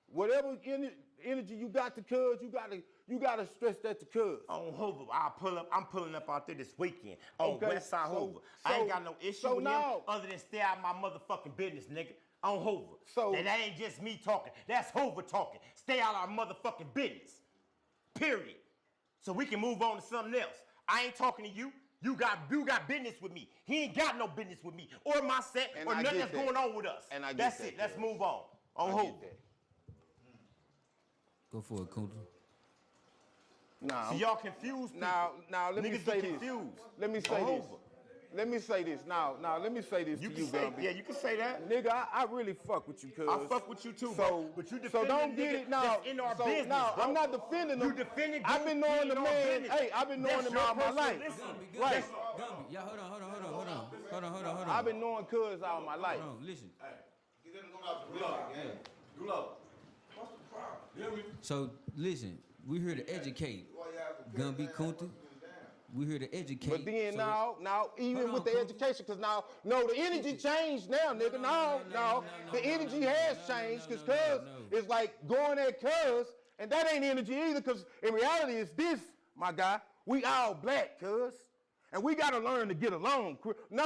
Speaker 1: whatever energy you got to cuz, you gotta stress that to cuz.
Speaker 5: On Hoover, I'm pulling up out there this weekend on
Speaker 1: Okay,
Speaker 5: West Side
Speaker 1: so-
Speaker 5: Hoover. I ain't
Speaker 1: so-
Speaker 5: got no issue
Speaker 1: so
Speaker 5: with
Speaker 1: now-
Speaker 5: him other than stay out of my motherfucking business, nigga. On Hoover.
Speaker 1: So-
Speaker 5: that ain't just me talking. That's Hoover talking. Stay out of our motherfucking business. Period. So we can move on to something else. I ain't talking to you. You got business with me. He ain't got no business with me or my set
Speaker 1: And
Speaker 5: or
Speaker 1: I
Speaker 5: nothing
Speaker 1: get
Speaker 5: that's
Speaker 1: that.
Speaker 5: going on with us.
Speaker 1: And I get
Speaker 5: that's
Speaker 1: that,
Speaker 5: it. Let's
Speaker 1: cuz.
Speaker 5: move on. On
Speaker 1: I
Speaker 5: Hoover.
Speaker 1: get that.
Speaker 3: Go for it, Kunta.
Speaker 5: See,
Speaker 1: Nah, I'm-
Speaker 5: y'all confused people.
Speaker 1: Now, let me
Speaker 5: Niggas
Speaker 1: say
Speaker 5: get
Speaker 1: this.
Speaker 5: confused.
Speaker 1: Let me say
Speaker 5: On
Speaker 1: this.
Speaker 5: Hoover.
Speaker 1: Let me say this. Now, let me say this
Speaker 5: You
Speaker 1: to
Speaker 5: can
Speaker 1: you,
Speaker 5: say,
Speaker 1: Gumby.
Speaker 5: yeah, you can say that.
Speaker 1: Nigga, I really fuck with you, cuz.
Speaker 5: I fuck with you too,
Speaker 1: so,
Speaker 5: bro. But you
Speaker 1: so
Speaker 5: defending
Speaker 1: don't
Speaker 5: the
Speaker 1: get
Speaker 5: nigga
Speaker 1: it now.
Speaker 5: that's in our
Speaker 1: so
Speaker 5: business,
Speaker 1: now,
Speaker 5: bro.
Speaker 1: I'm not defending
Speaker 5: You
Speaker 1: him.
Speaker 5: defending
Speaker 1: I've been
Speaker 5: Groove
Speaker 1: knowing the
Speaker 5: in our
Speaker 1: man.
Speaker 5: business.
Speaker 1: Hey, I've been knowing
Speaker 5: That's
Speaker 1: him
Speaker 5: your
Speaker 1: all my
Speaker 5: personal
Speaker 1: life.
Speaker 5: listen.
Speaker 3: Gumby,
Speaker 1: Right.
Speaker 3: Gumby. Yeah, hold on.
Speaker 1: I've been knowing cuz all my life.
Speaker 3: Hold on, listen. So listen, we're here to educate. Gumby, Kunta. We're here to educate.
Speaker 1: But then
Speaker 3: so
Speaker 1: now, even
Speaker 3: Hold
Speaker 1: with
Speaker 3: on,
Speaker 1: the
Speaker 3: Kunta.
Speaker 1: education, because now, no, the energy changed now, nigga. No, the energy has changed, because cuz is like going at cuz, and that ain't energy either, because in reality, it's this, my guy. We all black, cuz. And we gotta learn to get along. No,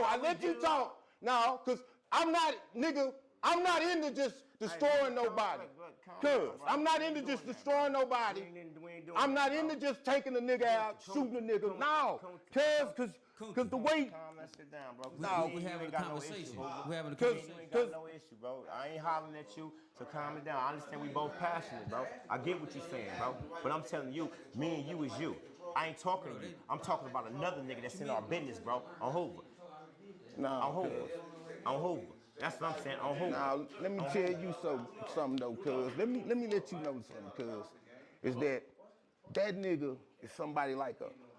Speaker 1: I let you talk now, because I'm not into just destroying nobody. Cuz, I'm not into just destroying nobody. I'm not into just taking a nigga out, shooting a nigga. No, cuz the way,
Speaker 5: Calm that shit down, bro.
Speaker 3: we're having a conversation. We're having a
Speaker 1: Cause-
Speaker 3: conversation.
Speaker 5: You ain't got no issue, bro. I ain't hollering at you, so calm it down. I understand we both passionate, bro. I get what you're saying, bro. But I'm telling you, me and you is you. I ain't talking to you. I'm talking about another nigga that's in our business, bro. On Hoover. On Hoover. On Hoover. That's what I'm saying. On Hoover.
Speaker 1: now let me tell you something though, cuz. Let me let you know something, cuz. Is that nigga is somebody like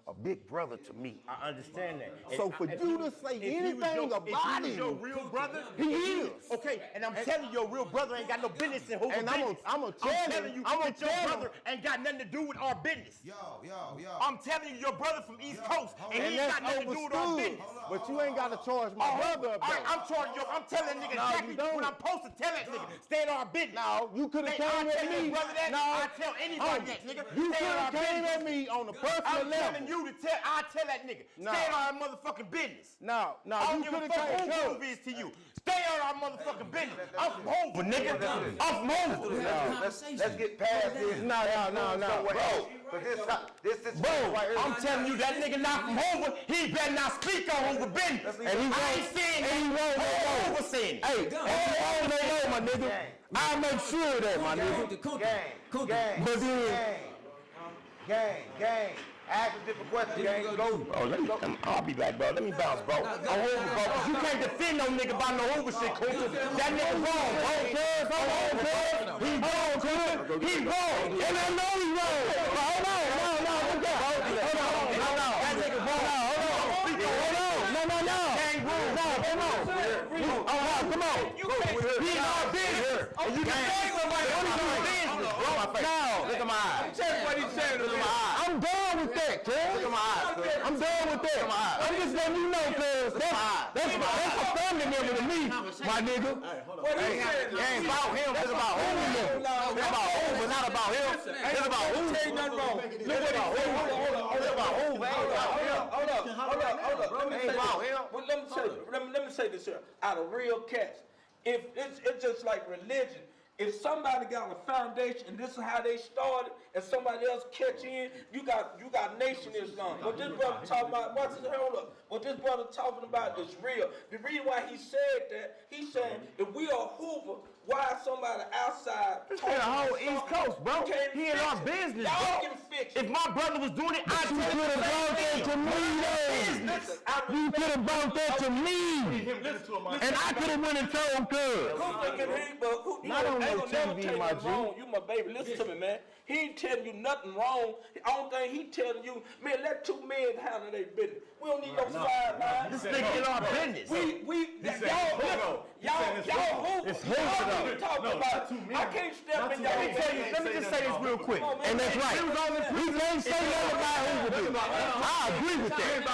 Speaker 1: a
Speaker 2: a big brother to me.
Speaker 5: I understand that.
Speaker 2: So
Speaker 5: And
Speaker 2: for
Speaker 5: if
Speaker 2: you
Speaker 5: he-
Speaker 2: to say
Speaker 5: if he was
Speaker 2: anything
Speaker 5: your-
Speaker 2: about
Speaker 5: if he was
Speaker 2: him,
Speaker 5: your real brother,
Speaker 2: he
Speaker 5: if
Speaker 2: is.
Speaker 5: Okay, and I'm telling you, your real brother ain't got no business in Hoover
Speaker 2: And
Speaker 5: business.
Speaker 2: I'ma tell him,
Speaker 5: telling you
Speaker 2: I'ma
Speaker 5: that your
Speaker 2: tell him.
Speaker 5: brother ain't got nothing to do with our business.
Speaker 6: Yo.
Speaker 5: I'm telling you, your brother from East Coast, and he
Speaker 2: and
Speaker 5: ain't
Speaker 2: that's
Speaker 5: got nothing to do with our
Speaker 2: overstood.
Speaker 5: business.
Speaker 2: But you ain't gotta charge my brother up
Speaker 5: All right,
Speaker 2: though.
Speaker 5: I'm charging you. I'm telling that nigga
Speaker 2: No,
Speaker 5: exactly
Speaker 2: you don't.
Speaker 5: what I'm supposed to tell that nigga. Stay in our business.
Speaker 2: No, you could have
Speaker 5: Hey,
Speaker 2: came
Speaker 5: I
Speaker 2: at
Speaker 5: tell
Speaker 2: me.
Speaker 5: your brother that.
Speaker 2: No,
Speaker 5: I tell anybody that, nigga.
Speaker 2: You
Speaker 5: Stay
Speaker 2: could
Speaker 5: in our
Speaker 2: have came
Speaker 5: business.
Speaker 2: at me on a personal
Speaker 5: I'm
Speaker 2: level.
Speaker 5: telling you to tell. I tell that nigga.
Speaker 2: No.
Speaker 5: Stay in our motherfucking business.
Speaker 2: No,
Speaker 5: I
Speaker 2: you
Speaker 5: don't give a
Speaker 2: could
Speaker 5: fuck
Speaker 2: have
Speaker 5: who
Speaker 2: came
Speaker 5: Hoover is to you. Stay on our motherfucking business. I'm from Hoover, nigga. I'm from Hoover.
Speaker 6: Let's get past this.
Speaker 2: No,
Speaker 6: Bro, but this
Speaker 2: Bro,
Speaker 6: right here.
Speaker 5: I'm telling you, that nigga not from Hoover. He better not speak on Hoover business.
Speaker 2: And he
Speaker 5: I
Speaker 2: won't-
Speaker 5: ain't saying
Speaker 2: and he
Speaker 5: that.
Speaker 2: won't no more.
Speaker 5: Hoover saying it.
Speaker 2: Hey, if you don't know, my nigga, I'll make sure of that, my nigga. But then,
Speaker 6: Gang. Ask a different question, gang. Go.
Speaker 5: Oh, I'll be back, bro. Let me bounce, bro. On Hoover, bro. 'Cause you can't defend no nigga by no Hoover shit, Kunta. That nigga wrong, bro. Hold on, cuz. He wrong, cuz. He wrong. And I know he wrong. But hold on. No. That nigga wrong. Hold on. No. Gang rules. No, come on. He in our business. And you can say somebody in our business, bro. Look at my eyes. Look at my eyes. I'm done with that, cuz. Look at my eyes, cuz. I'm done with that. I'm just letting you know, cuz. That's a family member to me, my nigga.
Speaker 6: It ain't about him. It's about Hoover. It's about Hoover, not about him. It's about Hoover.
Speaker 4: Ain't nothing wrong.
Speaker 6: It's about Hoover. It's about Hoover. Ain't about him.
Speaker 4: Hold up. Let me
Speaker 6: Ain't
Speaker 4: say
Speaker 6: about
Speaker 4: this.
Speaker 6: him.
Speaker 4: Well, let me say this here. Out of real cats, if it's just like religion. If somebody got a foundation and this is how they started, and somebody else catch in, you got nation is gone. What this brother talking about? Hold up. What this brother talking about is real. The reason why he said that, he's saying if we are Hoover, why somebody outside?
Speaker 5: This nigga whole East Coast, bro.
Speaker 4: You can't
Speaker 5: He in
Speaker 4: fix
Speaker 5: our
Speaker 4: it.
Speaker 5: business,
Speaker 4: Y'all
Speaker 5: bro.
Speaker 4: can fix
Speaker 5: If
Speaker 4: it.
Speaker 5: my brother was doing it, I'd
Speaker 2: You
Speaker 5: tell
Speaker 2: could have brought that to me, though. You could have brought that to me. And I could have went and told cuz. Not on no TV, my G.
Speaker 4: You my baby. Listen to me, man. He ain't telling you nothing wrong. The only thing he telling you, man, let two men handle their business. We don't need no sideline.
Speaker 5: This nigga in our business.
Speaker 4: Y'all
Speaker 5: It's
Speaker 4: who?
Speaker 5: Hoover,
Speaker 4: Y'all
Speaker 5: though.
Speaker 4: talking about. I can't step in y'all.
Speaker 5: Let me just say this real quick.
Speaker 4: Come on, man.
Speaker 5: And that's right. We can't say nothing about Hoover business. I agree with that.
Speaker 4: Ain't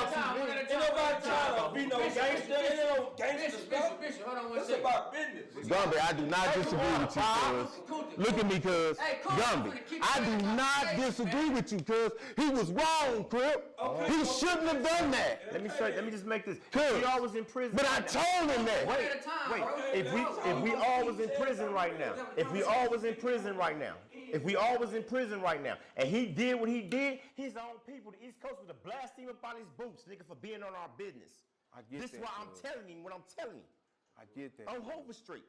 Speaker 4: nobody trying to be no gangster. Ain't no gangster stuff.
Speaker 3: Bishop, hold on one
Speaker 4: It's
Speaker 3: second.
Speaker 4: about business.
Speaker 2: Gumby, I do not disagree with you, cuz. Look at me, cuz. Gumby, I do not disagree with you, cuz. He was wrong, Crip. He shouldn't have done that.
Speaker 5: Let me just make this.
Speaker 2: Cuz.
Speaker 5: We all was in prison.
Speaker 2: But I told him that.
Speaker 5: Wait. If we all was in prison right now, if we all was in prison right now, and he did what he did, his own people, the East Coast, would have blasted him up on his boots, nigga, for being on our business.
Speaker 2: I get
Speaker 5: This is
Speaker 2: that,
Speaker 5: why I'm
Speaker 2: cuz.
Speaker 5: telling him what I'm telling him.
Speaker 2: I get that.
Speaker 5: On Hoover Street.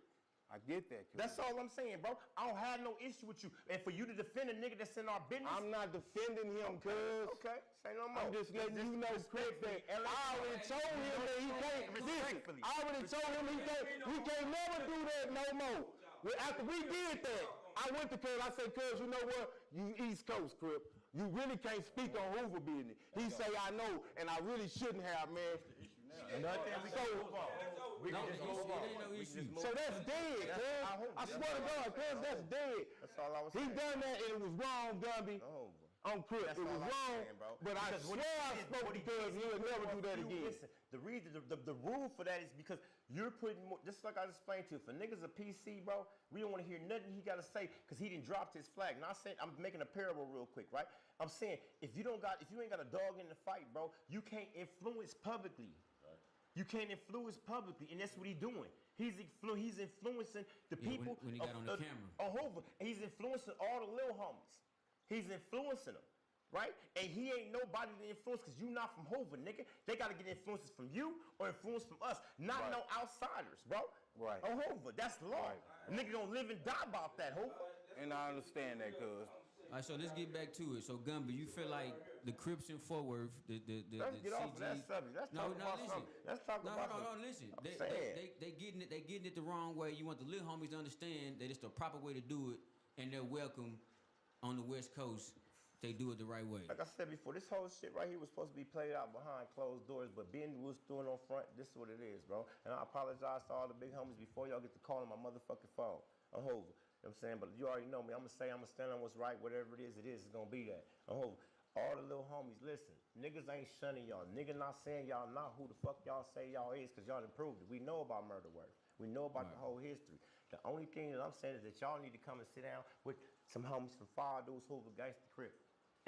Speaker 2: I get that, cuz.
Speaker 5: That's all I'm saying, bro. I don't have no issue with you. And for you to defend a nigga that's in our business,
Speaker 2: I'm not defending him, cuz.
Speaker 5: okay. Say no more.
Speaker 2: I'm just letting you know, Crip, that I already told him that he can't. Listen, I already told him he can't never do that no more. Well, after we did that, I went to Cuz. I said, Cuz, you know what? You East Coast, Crip. You really can't speak on Hoover business. He say, I know, and I really shouldn't have, man. So that's dead, cuz. I swear to God, cuz, that's dead.
Speaker 5: That's all I was
Speaker 2: He
Speaker 5: saying.
Speaker 2: done that and it was wrong, Gumby. On Crip,
Speaker 5: That's
Speaker 2: it was
Speaker 5: all I'm
Speaker 2: wrong,
Speaker 5: saying, bro.
Speaker 2: but I
Speaker 5: Because what
Speaker 2: swear
Speaker 5: he
Speaker 2: I
Speaker 5: did-
Speaker 2: spoke
Speaker 5: what he
Speaker 2: because
Speaker 5: did-
Speaker 2: he'll never do that again.
Speaker 5: Listen, the reason, the rule for that is because you're putting more, just like I explained to you, if a nigga's a PC, bro, we don't want to hear nothing he got to say because he didn't drop his flag. Not saying, I'm making a parable real quick, right? I'm saying, if you ain't got a dog in the fight, bro, you can't influence publicly. You can't influence publicly, and that's what he's doing. He's influencing the
Speaker 3: Yeah,
Speaker 5: people.
Speaker 3: when he got on the camera.
Speaker 5: On Hoover, and he's influencing all the little homies. He's influencing them, right? And he ain't nobody to influence because you not from Hoover, nigga. They got to get influences from you or influence from us, not no outsiders, bro.
Speaker 2: Right.
Speaker 5: On Hoover, that's law. A nigga gonna live and die about that, Hoover.
Speaker 1: And I understand that, cuz.
Speaker 3: All right, so let's get back to it. So, Gumby, you feel like the Crips in Fort Worth, the
Speaker 5: Let's
Speaker 3: CG,
Speaker 5: get off of that subject. Let's talk about
Speaker 3: listen.
Speaker 5: something. Let's talk
Speaker 3: no,
Speaker 5: about
Speaker 3: hold on,
Speaker 5: something.
Speaker 3: listen.
Speaker 5: I'm
Speaker 3: They
Speaker 5: saying.
Speaker 3: getting it the wrong way. You want the little homies to understand that it's the proper way to do it, and they're welcome on the West Coast they do it the right way.
Speaker 5: Like I said before, this whole shit right here was supposed to be played out behind closed doors, but being was doing on front, this is what it is, bro. And I apologize to all the big homies before y'all get to call on my motherfucking phone. I'm Hova. You know what I'm saying? But you already know me. I'm gonna stand on what's right, whatever it is, it's gonna be that. I'm Hova. All the little homies, listen, niggas ain't shunning y'all. Niggas not saying y'all not who the fuck y'all say y'all is, cause y'all improved it. We know about murder work. We know about the whole history. The only thing that I'm saying is that y'all need to come and sit down with some homies from Fire Dudes Hoover Gangsta Crip.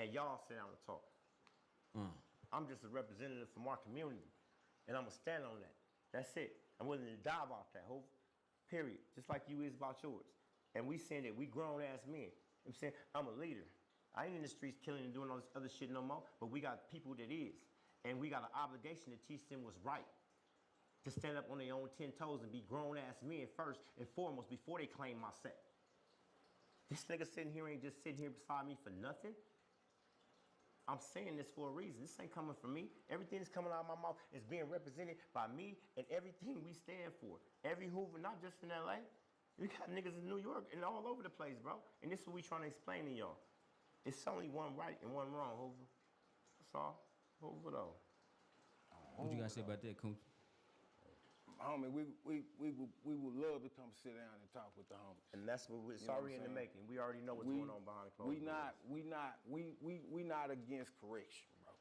Speaker 5: And y'all sit down and talk. I'm just a representative from our community. And I'm gonna stand on that. That's it. I'm willing to die about that, Hoover. Period. Just like you is about yours. And we saying that we grown ass men. You know what I'm saying? I'm a leader. I ain't in the streets killing and doing all this other shit no more, but we got people that is. And we got an obligation to teach them what's right. To stand up on their own 10 toes and be grown ass men first and foremost before they claim my set. This nigga sitting here ain't just sitting here beside me for nothing. I'm saying this for a reason. This ain't coming from me. Everything that's coming out of my mouth is being represented by me and everything we stand for. Every Hoover, not just in LA. We got niggas in New York and all over the place, bro. And this is what we trying to explain to y'all. It's only one right and one wrong, Hoover. That's all. Hoover though.
Speaker 3: What you gotta say about that, Coach?
Speaker 1: Homie, we would love to come sit down and talk with the homies.
Speaker 5: And that's what it's
Speaker 1: You know
Speaker 5: already
Speaker 1: what
Speaker 5: in
Speaker 1: I'm
Speaker 5: the
Speaker 1: saying?
Speaker 5: making. We already know what's going on behind the closed doors.
Speaker 1: We not against correction, bro.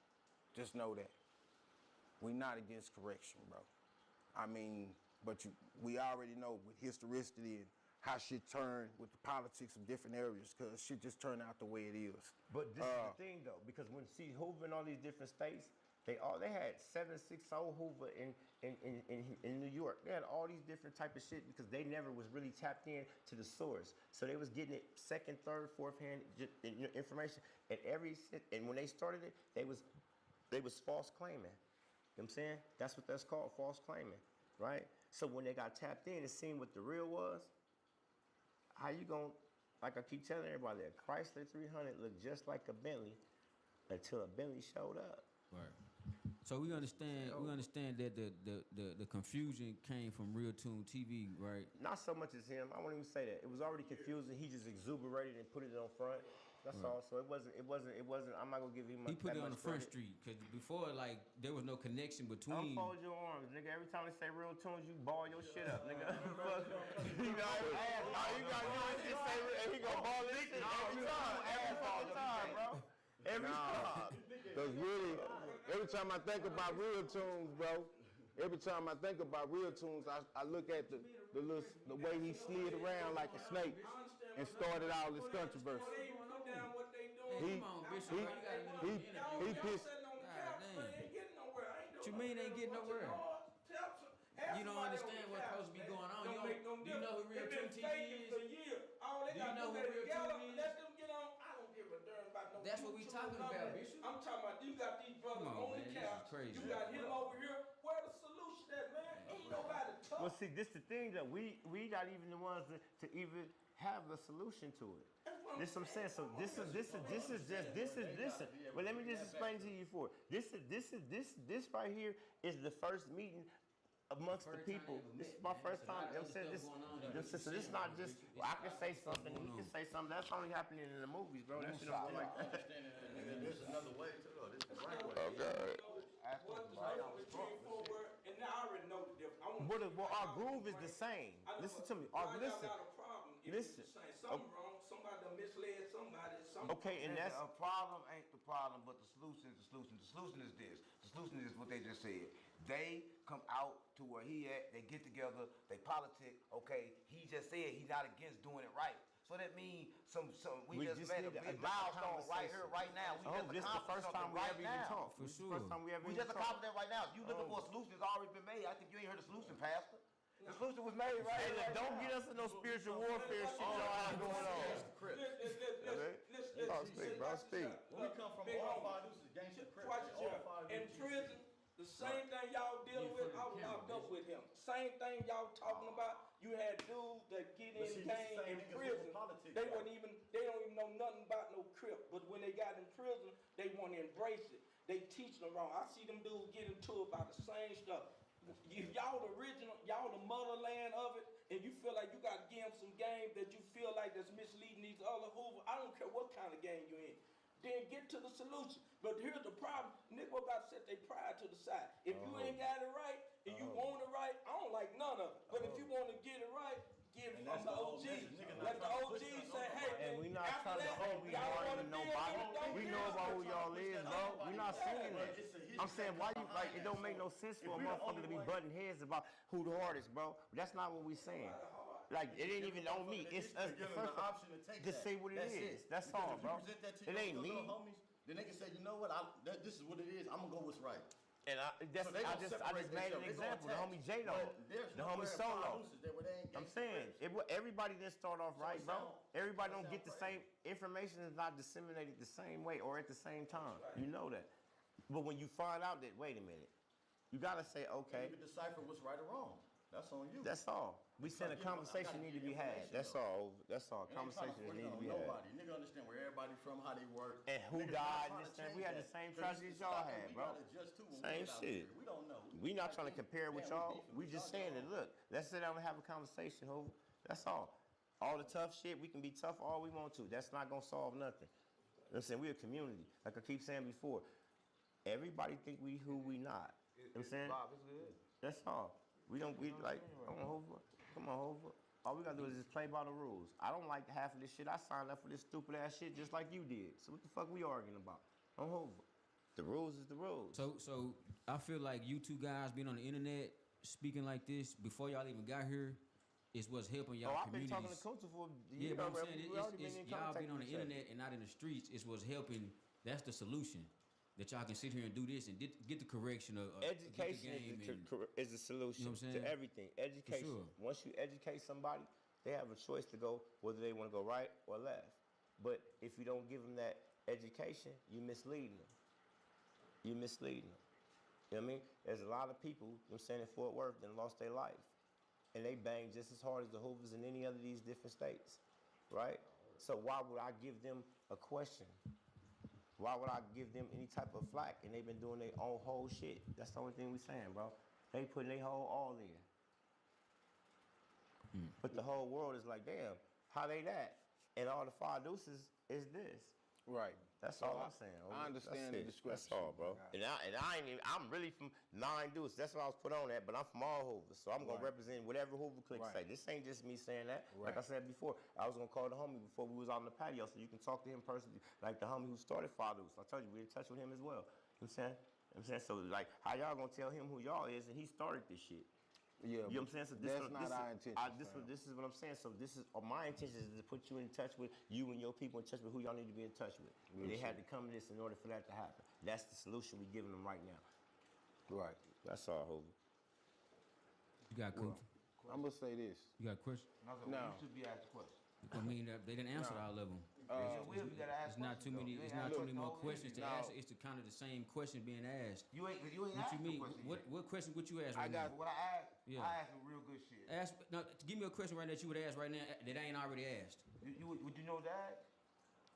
Speaker 1: Just know that. We not against correction, bro. I mean, but we already know with historicity and how shit turn with the politics of different areas, cause shit just turned out the way it is.
Speaker 5: But this is the thing though, because when you see Hoover in all these different states, they had 760 Hoover in New York. They had all these different type of shit because they never was really tapped in to the source. So they was getting it second, third, fourth hand information. And when they started it, they was false claiming. You know what I'm saying? That's what that's called, false claiming, right? So when they got tapped in and seen what the real was, how you gonna, like I keep telling everybody, that Chrysler 300 looked just like a Bentley until a Bentley showed up.
Speaker 3: Right. So we understand that the confusion came from Real Tune TV, right?
Speaker 5: Not so much as him. I won't even say that. It was already confusing. He just exuberated and put it on front. That's all. So it wasn't. I'm not gonna give him.
Speaker 3: He put it on the front
Speaker 5: credit.
Speaker 3: street because before, like, there was no connection between.
Speaker 5: Unfold your arms, nigga. Every time they say Real Tunes, you ball your shit up, nigga. You know, he gonna ball this shit every time, bro. Every time.
Speaker 1: Cause really, every time I think about Real Tunes, bro, I look at the way he slid around like a snake and started all this controversy. He pissed.
Speaker 3: What you mean ain't getting nowhere? You don't understand what's supposed to be going on. Do you know who Real Tune TV is?
Speaker 4: Do you
Speaker 3: know who Real Tune is?
Speaker 4: Let them get on. I don't give a darn about no.
Speaker 3: That's what we talking about, Bishop.
Speaker 4: I'm talking about you got these brothers
Speaker 3: Come on,
Speaker 4: on
Speaker 3: man,
Speaker 4: the
Speaker 3: this is
Speaker 4: couch.
Speaker 3: crazy.
Speaker 4: You got him over here. Where the solution at, man? Ain't nobody tough.
Speaker 5: Well, see, this the thing that we not even the ones to even have the solution to it. This what I'm saying. So this is listen. Well, let me just explain to you before. This right here is the first meeting amongst the people. This is my first time. You know what I'm saying? So this is not just, well, I can say something, he can say something. That's only happening in the movies, bro. That shit don't like that.
Speaker 6: There's another way to go. This is the right way.
Speaker 4: What's the difference between forward and now I already know the difference.
Speaker 5: Well, our groove is the same. Listen to me. Listen.
Speaker 4: Got a problem if
Speaker 5: Listen.
Speaker 4: it's the same. Something wrong. Somebody done misled somebody.
Speaker 5: Okay, and that's
Speaker 6: A problem ain't the problem, but the solution is the solution. The solution is this. The solution is what they just said. They come out to where he at, they get together, they politic, okay, he just said he's not against doing it right. So that means we just made a big milestone right here, right now.
Speaker 5: This is the first time we ever even talked.
Speaker 3: For sure.
Speaker 5: First time we ever
Speaker 6: We
Speaker 5: even
Speaker 6: just
Speaker 5: talked.
Speaker 6: accomplished that right now. If you looking for a solution, it's already been made. I think you ain't heard the solution, Pastor. The solution was made right
Speaker 5: Hey, look,
Speaker 6: right
Speaker 5: don't
Speaker 6: now.
Speaker 5: get us in no spiritual warfare shit y'all have going on.
Speaker 4: Listen,
Speaker 5: bro, speak.
Speaker 4: We come from all five in prison. The same thing y'all dealing with, I was locked up with him. Same thing y'all talking about. You had dudes that get in gang in prison. They don't even know nothing about no Crip. But when they got in prison, they want to embrace it. They teach them wrong. I see them dudes get into it about the same stuff. If y'all the original, y'all the motherland of it, and you feel like you got to give them some game that you feel like that's misleading these other Hoover, I don't care what kind of game you in. then get to the solution. But here's the problem, Negro got to set their pride to the side. If you ain't got it right, and you want it right, I don't like none of it. But if you want to get it right, give it from the OG. Let the OG say, hey,
Speaker 5: And we not
Speaker 4: after
Speaker 5: trying to
Speaker 4: that,
Speaker 5: hold we
Speaker 4: y'all wanna
Speaker 5: harding
Speaker 4: deal with
Speaker 5: nobody.
Speaker 4: it, don't
Speaker 5: We
Speaker 4: deal
Speaker 5: know
Speaker 4: with
Speaker 5: about
Speaker 4: it.
Speaker 5: who y'all is, bro. We not saying that. I'm saying why you like it don't make no sense for a motherfucker to be butting heads about who the hardest, bro. That's not what we saying. Like it ain't even on me. It's us.
Speaker 7: Give them the option to take
Speaker 5: Just
Speaker 7: that.
Speaker 5: say what it
Speaker 7: That's
Speaker 5: is.
Speaker 7: it.
Speaker 5: That's
Speaker 7: Because
Speaker 5: all,
Speaker 7: if you
Speaker 5: bro.
Speaker 7: present that to
Speaker 5: It
Speaker 7: your
Speaker 5: ain't
Speaker 7: little
Speaker 5: me.
Speaker 7: homies, then they can say, you know what, this is what it is. I'm gonna go what's right.
Speaker 5: And
Speaker 7: So they
Speaker 5: I
Speaker 7: gonna
Speaker 5: just
Speaker 7: separate
Speaker 5: made an
Speaker 7: themselves. They gonna
Speaker 5: example. The
Speaker 7: attack.
Speaker 5: homie J-Lo,
Speaker 7: But there's
Speaker 5: the
Speaker 7: no
Speaker 5: homie
Speaker 7: way
Speaker 5: Solo.
Speaker 7: I'm
Speaker 5: I'm saying everybody didn't start off right, bro.
Speaker 7: sound-
Speaker 5: Everybody
Speaker 7: so
Speaker 5: don't
Speaker 7: sound
Speaker 5: get the
Speaker 7: crazy.
Speaker 5: same information is not disseminated the same way or at the same time. You know that. But when you find out that, wait a minute, you gotta say,
Speaker 7: Can't
Speaker 5: okay,
Speaker 7: even decipher what's right or wrong. That's on you.
Speaker 5: that's all. We said a
Speaker 7: gotta give- I
Speaker 5: conversation
Speaker 7: gotta
Speaker 5: need to
Speaker 7: give
Speaker 5: be had.
Speaker 7: information,
Speaker 5: That's
Speaker 7: though.
Speaker 5: all. That's all.
Speaker 7: It ain't trying
Speaker 5: Conversation
Speaker 7: to
Speaker 5: that
Speaker 7: force
Speaker 5: need
Speaker 7: it
Speaker 5: to
Speaker 7: on
Speaker 5: be had.
Speaker 7: nobody. Nigga understand where everybody from, how they work.
Speaker 5: And who
Speaker 7: Niggas not
Speaker 5: died
Speaker 7: trying
Speaker 5: and
Speaker 7: to
Speaker 5: stuff.
Speaker 7: change
Speaker 5: We had the
Speaker 7: that.
Speaker 5: same
Speaker 7: 'Cause
Speaker 5: tragedy
Speaker 7: it's
Speaker 5: as y'all
Speaker 7: stuff
Speaker 5: had,
Speaker 7: that we
Speaker 5: bro.
Speaker 7: gotta adjust to when we
Speaker 5: Same
Speaker 7: get out
Speaker 5: shit.
Speaker 7: here. We don't know.
Speaker 5: We not trying to compare with
Speaker 7: Man,
Speaker 5: y'all.
Speaker 7: beefing
Speaker 5: We
Speaker 7: with
Speaker 5: just
Speaker 7: y'all,
Speaker 5: saying that, look, let's sit down and have a conversation, Hov. That's all. All the tough shit, we can be tough all we want to. That's not gonna solve nothing. You know what I'm saying? We're a community. Like I keep saying before, everybody think we who we not. You know what I'm saying?
Speaker 6: Bob, it's good.
Speaker 5: That's all. We like, come on, Hova. Come on, Hova. All we gotta do is just play by the rules. I don't like half of this shit. I signed up for this stupid ass shit just like you did. So what the fuck we arguing about? I'm Hova. The rules is the rules.
Speaker 3: So I feel like you two guys being on the internet speaking like this before y'all even got here is what's helping y'all
Speaker 5: I've been
Speaker 3: communities.
Speaker 5: talking to Kunta for a
Speaker 3: Yeah,
Speaker 5: year
Speaker 3: but I'm
Speaker 5: already.
Speaker 3: saying
Speaker 5: We already been
Speaker 3: it's
Speaker 5: in
Speaker 3: y'all
Speaker 5: contact
Speaker 3: being on the
Speaker 5: with each other.
Speaker 3: internet and not in the streets is what's helping. That's the solution. That y'all can sit here and do this and get the correction of
Speaker 5: Education
Speaker 3: get the game and,
Speaker 5: is the solution
Speaker 3: You know what I'm saying?
Speaker 5: to everything. Education.
Speaker 3: sure.
Speaker 5: Once you educate somebody, they have a choice to go whether they want to go right or left. But if you don't give them that education, you're misleading them. You're misleading them. You know what I mean? There's a lot of people, you know what I'm saying, in Fort Worth that lost their life. And they bang just as hard as the Hoovers in any other of these different states, right? So why would I give them a question? Why would I give them any type of flack? And they've been doing their own whole shit. That's the only thing we saying, bro. They putting their whole all in. But the whole world is like, damn, how they that? And all the five deuces is this.
Speaker 1: Right.
Speaker 5: That's
Speaker 1: So
Speaker 5: all I'm saying.
Speaker 1: I understand the
Speaker 5: That's
Speaker 1: discrepancy.
Speaker 5: all, bro. And I ain't even, I'm really from 9 Deuces. That's what I was put on that, but I'm from all Hoover. So I'm gonna
Speaker 1: Right.
Speaker 5: represent whatever Hoover clique
Speaker 1: Right.
Speaker 5: say. This ain't just me saying that. Like I
Speaker 1: Right.
Speaker 5: said before, I was gonna call the homie before we was out on the patio so you can talk to him personally. Like the homie who started 5 Deuces. I told you, we're in touch with him as well. You know what I'm saying? You know what I'm saying? So like, how y'all gonna tell him who y'all is and he started this shit?
Speaker 1: Yeah,
Speaker 5: You know what I'm saying? So
Speaker 1: that's not our intention.
Speaker 5: this is what I'm saying. So this is my intention is to put you in touch with you and your people in touch with who y'all need to be in touch with. And they had to come to this in order for that to happen. That's the solution we're giving them right now.
Speaker 1: Right.
Speaker 5: That's all, Hoover.
Speaker 3: you got Kunta.
Speaker 1: I'm gonna say this.
Speaker 3: You got a question?
Speaker 1: No.
Speaker 6: You should be asked questions.
Speaker 3: I mean, they didn't answer all of them.
Speaker 6: You gotta ask
Speaker 3: It's not too
Speaker 6: questions,
Speaker 3: many.
Speaker 6: though. You
Speaker 3: It's
Speaker 6: ain't
Speaker 3: not
Speaker 6: asked
Speaker 3: too many
Speaker 6: the
Speaker 3: more
Speaker 6: whole
Speaker 3: questions to
Speaker 6: interview.
Speaker 3: ask. It's the kind of the same question being asked.
Speaker 6: You ain't
Speaker 3: What
Speaker 6: asked
Speaker 3: you
Speaker 6: the
Speaker 3: mean?
Speaker 6: question yet.
Speaker 3: What question would you ask
Speaker 1: I
Speaker 3: right
Speaker 1: got-
Speaker 3: now?
Speaker 6: What I asked,
Speaker 3: Yeah.
Speaker 6: I asked some real good shit.
Speaker 3: Ask no. Give me a question right now that you would ask right now that I ain't already asked.
Speaker 6: Would you know that?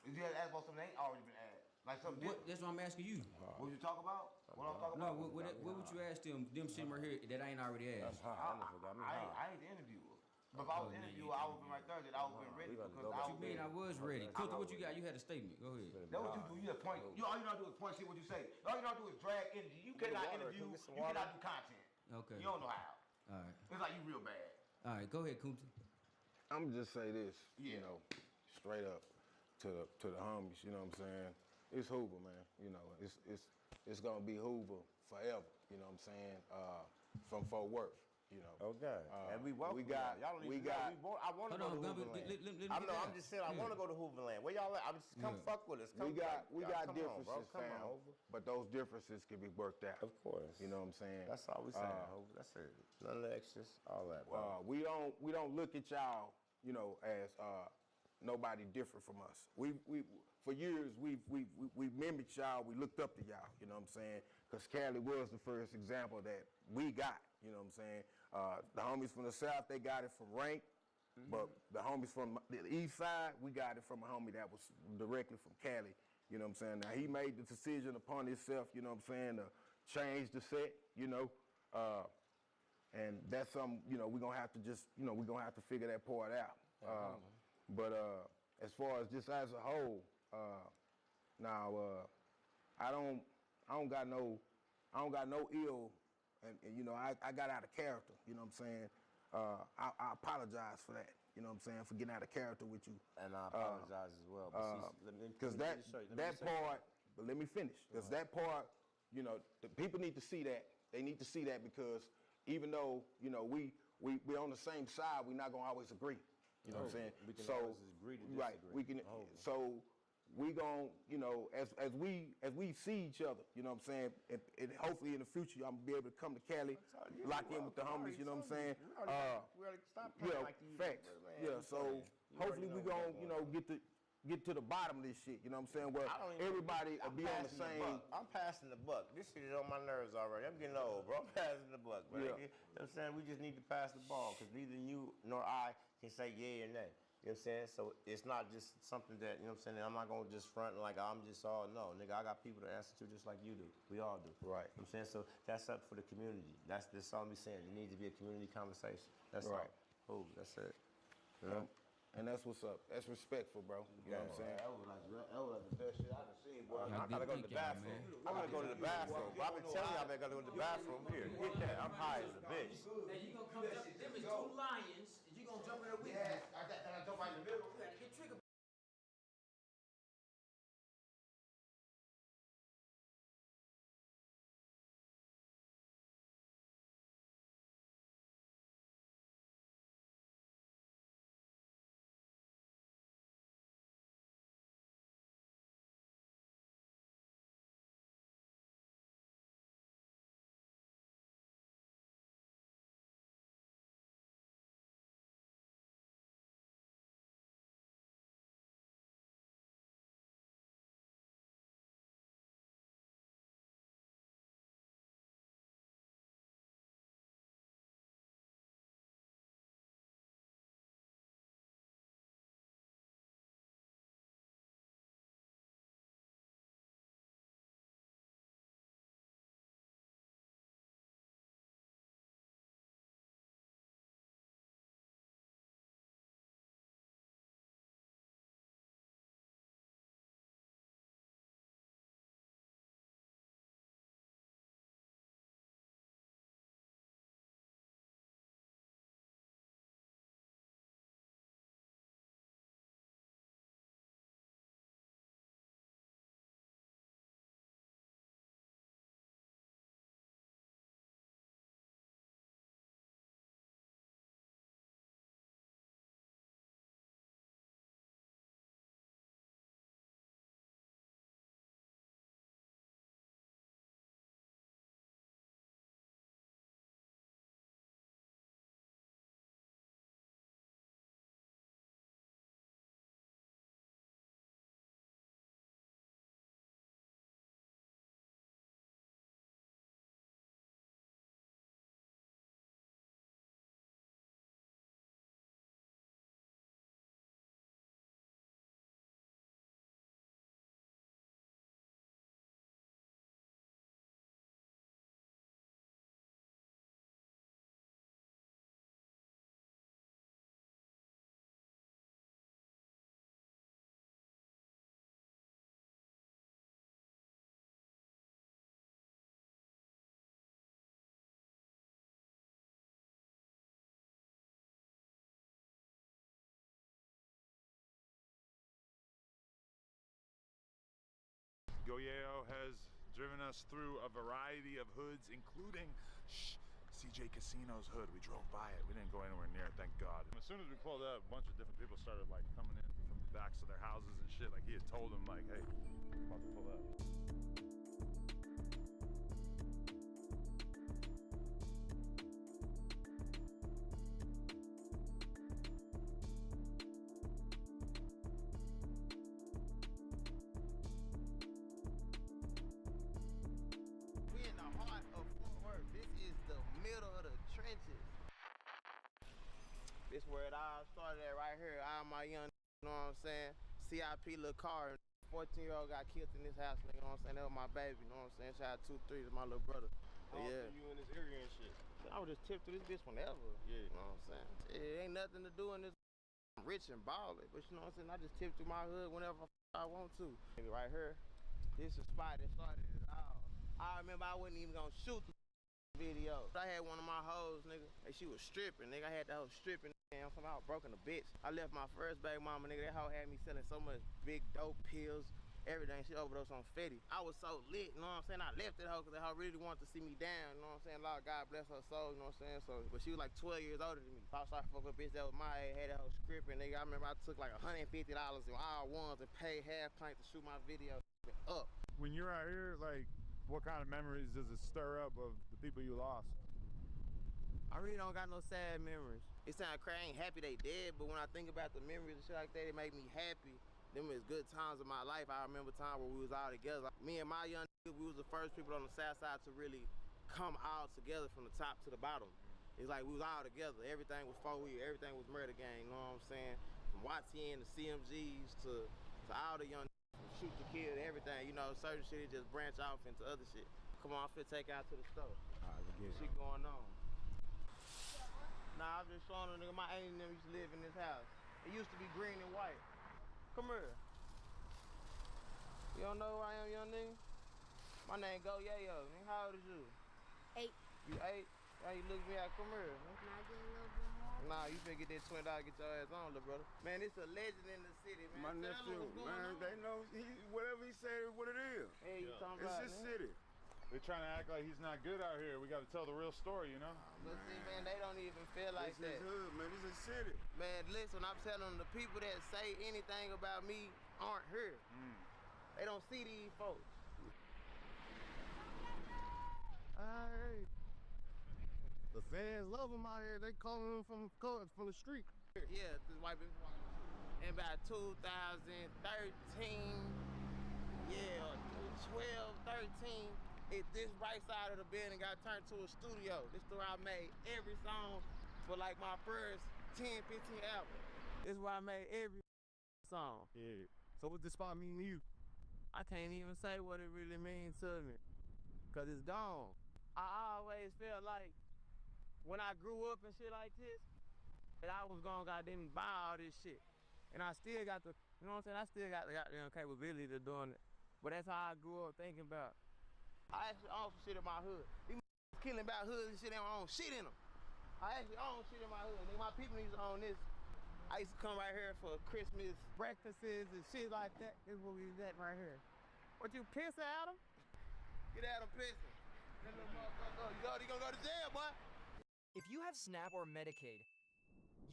Speaker 6: If you had asked about something that ain't already been asked, like something
Speaker 3: What?
Speaker 6: different.
Speaker 3: That's what I'm asking you.
Speaker 6: What would you talk about? What I'm talking
Speaker 3: No.
Speaker 6: about?
Speaker 3: What would you ask them sitting right here that I ain't already asked?
Speaker 6: I ain't the interviewer. But if I was the interviewer, I would have been right there. That I would have been ready because I
Speaker 3: What you
Speaker 6: would
Speaker 3: mean? I
Speaker 6: been.
Speaker 3: was ready. Kunta, what you got? You had a statement. Go ahead.
Speaker 6: That's what you do. You just point. All you know do is point. See what you say. All you know do is drag energy. You cannot
Speaker 5: water.
Speaker 6: interview.
Speaker 5: Can we
Speaker 6: You
Speaker 5: get some water?
Speaker 6: cannot do content.
Speaker 3: Okay.
Speaker 6: You don't know how.
Speaker 3: All right.
Speaker 6: It's like you real bad.
Speaker 3: All right. Go ahead, Kunta.
Speaker 1: I'm just say this,
Speaker 6: Yeah.
Speaker 1: you know, straight up to the homies, you know what I'm saying? It's Hoover, man. You know, it's gonna be Hoover forever, you know what I'm saying? From Fort Worth, you know.
Speaker 5: Okay. And we welcome
Speaker 1: we got-
Speaker 5: y'all. Y'all don't
Speaker 1: we
Speaker 5: even
Speaker 1: got-
Speaker 5: know. I want to
Speaker 3: Hold
Speaker 5: go
Speaker 3: on,
Speaker 5: to
Speaker 3: Gumby,
Speaker 5: Hooverland.
Speaker 3: let me
Speaker 5: I
Speaker 3: get
Speaker 5: know.
Speaker 3: that.
Speaker 5: I'm just saying. I
Speaker 3: Yeah.
Speaker 5: want to go to Hooverland. Where y'all at? I'm just come
Speaker 3: Yeah.
Speaker 5: fuck with us. Come
Speaker 1: We got
Speaker 5: come
Speaker 1: differences,
Speaker 5: on, bro. Come
Speaker 1: fam,
Speaker 5: on, Hoover.
Speaker 1: but those differences can be worked out.
Speaker 5: Of course.
Speaker 1: You know what I'm saying?
Speaker 5: That's all we saying, Hoover. That's it. None of the extras. All that, bro.
Speaker 1: We don't look at y'all, you know, as nobody different from us. We for years we mimicked y'all. We looked up to y'all. You know what I'm saying? Because Cali was the first example that we got. You know what I'm saying? The homies from the South, they got it from Rank. But the homies from the East Side, we got it from a homie that was directly from Cali. You know what I'm saying? Now he made the decision upon himself. You know what I'm saying? To change the set. You know. And that's something, you know, we're gonna have to just, you know, we're gonna have to figure that part out. But as far as just as a whole, Now, I don't got no ill, and you know, I got out of character. You know what I'm saying? I apologize for that. You know what I'm saying? For getting out of character with you.
Speaker 5: And I apologize as well.
Speaker 1: Because that part, but let me finish. Because that part, you know, the people need to see that. They need to see that because even though, you know, we're on the same side, we're not gonna always agree. You know what I'm saying?
Speaker 5: We can always agree to disagree.
Speaker 1: Right. We can. So we gon', you know, as we see each other, you know what I'm saying, and hopefully in the future I'm gonna be able to come to Cali, lock in with the homies, you know what I'm saying?
Speaker 5: We already stopped playing like these.
Speaker 1: Facts. Yeah, so hopefully we gonna, you know, get to the bottom of this shit, you know what I'm saying? Well, everybody will be on the same.
Speaker 5: I'm passing the buck. This shit is on my nerves already. I'm getting old, bro. I'm passing the buck, bro.
Speaker 1: Yeah.
Speaker 5: You know what I'm saying? We just need to pass the ball because neither you nor I can say yay or nay. You know what I'm saying? So it's not just something that, you know what I'm saying, I'm not going to just front like I'm just all, no. Nigga, I got people to answer to just like you do. We all do.
Speaker 1: Right.
Speaker 5: You know what I'm saying? So that's up for the community. That's all I'm saying. It needs to be a community conversation. That's
Speaker 1: Right.
Speaker 5: all. Oh, that's it.
Speaker 1: Yeah. And that's what's up. That's respectful, bro. You know what I'm saying?
Speaker 6: That was like the best shit I've seen, boy.
Speaker 5: I gotta go to the bathroom. I'm gonna go to the bathroom. I've been telling y'all I gotta go to the bathroom. Here, get that. I'm high as a bitch.
Speaker 3: Hey, you gonna come jump? Them is two lions, and you gonna jump in there with me.
Speaker 6: I jump right in the middle.
Speaker 3: You gotta get triggered.
Speaker 8: Goyeo has driven us through a variety of hoods, including CJ Casino's hood. We drove by it. We didn't go anywhere near it, thank God. As soon as we pulled up, a bunch of different people started like coming in from the backs of their houses and shit. Like he had told them like, hey, I'm about to pull up.
Speaker 9: This where it all started at right here. All my young, you know what I'm saying? CIP little car, 14-year-old got killed in this house, nigga, you know what I'm saying? That was my baby, you know what I'm saying? Shout out 2-3 to my little brother. But yeah.
Speaker 5: You in this area and shit.
Speaker 9: I was just tipped through this bitch whenever.
Speaker 5: Yeah.
Speaker 9: You know what I'm saying? It ain't nothing to do in this. I'm rich and ballin', but you know what I'm saying? I just tip through my hood whenever I want to. Nigga, right here, This is the spot that started it all. I remember I wasn't even gonna shoot the video. I had one of my hoes, nigga, and she was stripping, nigga. I had that hoe stripping, and somehow broken a bitch. I left my first baby mama, nigga. That hoe had me selling so much big dope pills, everything. She overdosed on Fetty. I was so lit, you know what I'm saying? I left that hoe because that hoe really wanted to see me down, you know what I'm saying? Lord God bless her soul, you know what I'm saying? So, but she was like 12 years older than me. I started fucking a bitch that was my age, had that hoe scripting, nigga. I remember I took like $150 in all ones and paid half pint to shoot my video up.
Speaker 8: When you're out here, like, what kind of memories does it stir up of the people you lost?
Speaker 9: I really don't got no sad memories. It sound crazy, I ain't happy they dead, but when I think about the memories and shit like that, it make me happy. Them was good times of my life. I remember time where we was all together. Me and my young niggas, we was the first people on the south side to really come all together from the top to the bottom. It's like we was all together. Everything was everything was murder gang, you know what I'm saying? From YTN to CMGs to all the young niggas, from shoot to kill, everything. You know, certain shit just branch off into other shit. Come on, I'm finna take out to the store.
Speaker 5: All right, we get it.
Speaker 9: Shit going on. Nah, I'm just showing them, nigga, my aunt and them used to live in this house. It used to be green and white. Come here. You don't know who I am, young nigga? My name Go Yayo. Nigga, how old is you?
Speaker 10: 8.
Speaker 9: You 8? How you look me out? Come here.
Speaker 10: Can I get a little bit more?
Speaker 9: Nah, you finna get that $20, get your ass on, little brother. Man, it's a legend in the city, man.
Speaker 5: My
Speaker 9: Tell
Speaker 5: nephew,
Speaker 9: them what's going
Speaker 5: man,
Speaker 9: on.
Speaker 5: they know whatever he said is what it is.
Speaker 9: Hey, you talking
Speaker 5: It's
Speaker 9: about,
Speaker 5: his
Speaker 9: man?
Speaker 5: city.
Speaker 8: They're trying to act like he's not good out here. We got to tell the real story, you know?
Speaker 9: But see, man, they don't even feel like
Speaker 5: This
Speaker 9: that.
Speaker 5: is hood, man. This is city.
Speaker 9: Man, listen, I'm telling them, the people that say anything about me aren't here. They don't see these folks.
Speaker 2: Hey. The fans love him out here. They calling him from the street.
Speaker 9: Yeah, this white people. In about 2013, yeah, 12, 13, this right side of the building got turned to a studio. This is where I made every song for like my first 10, 15 albums. This is where I made every song.
Speaker 2: Yeah. So what this spot mean to you?
Speaker 9: I can't even say what it really means to me, cause it's gone. I always felt like when I grew up and shit like this, that I was gonna goddamn buy all this shit. And I still got the, you know what I'm saying? I still got the goddamn capability of doing it. But that's how I grew up thinking about. I actually own some shit in my hood. These killing about hoods and shit, they don't own shit in them. I actually own shit in my hood. Nigga, my people used to own this. I used to come right here for Christmas breakfasts and shit like that. This is where we was at right here. What you pissing at him? Get at him pissing. That little motherfucker, you gonna go to jail, boy.
Speaker 11: If you have Snap or Medicaid,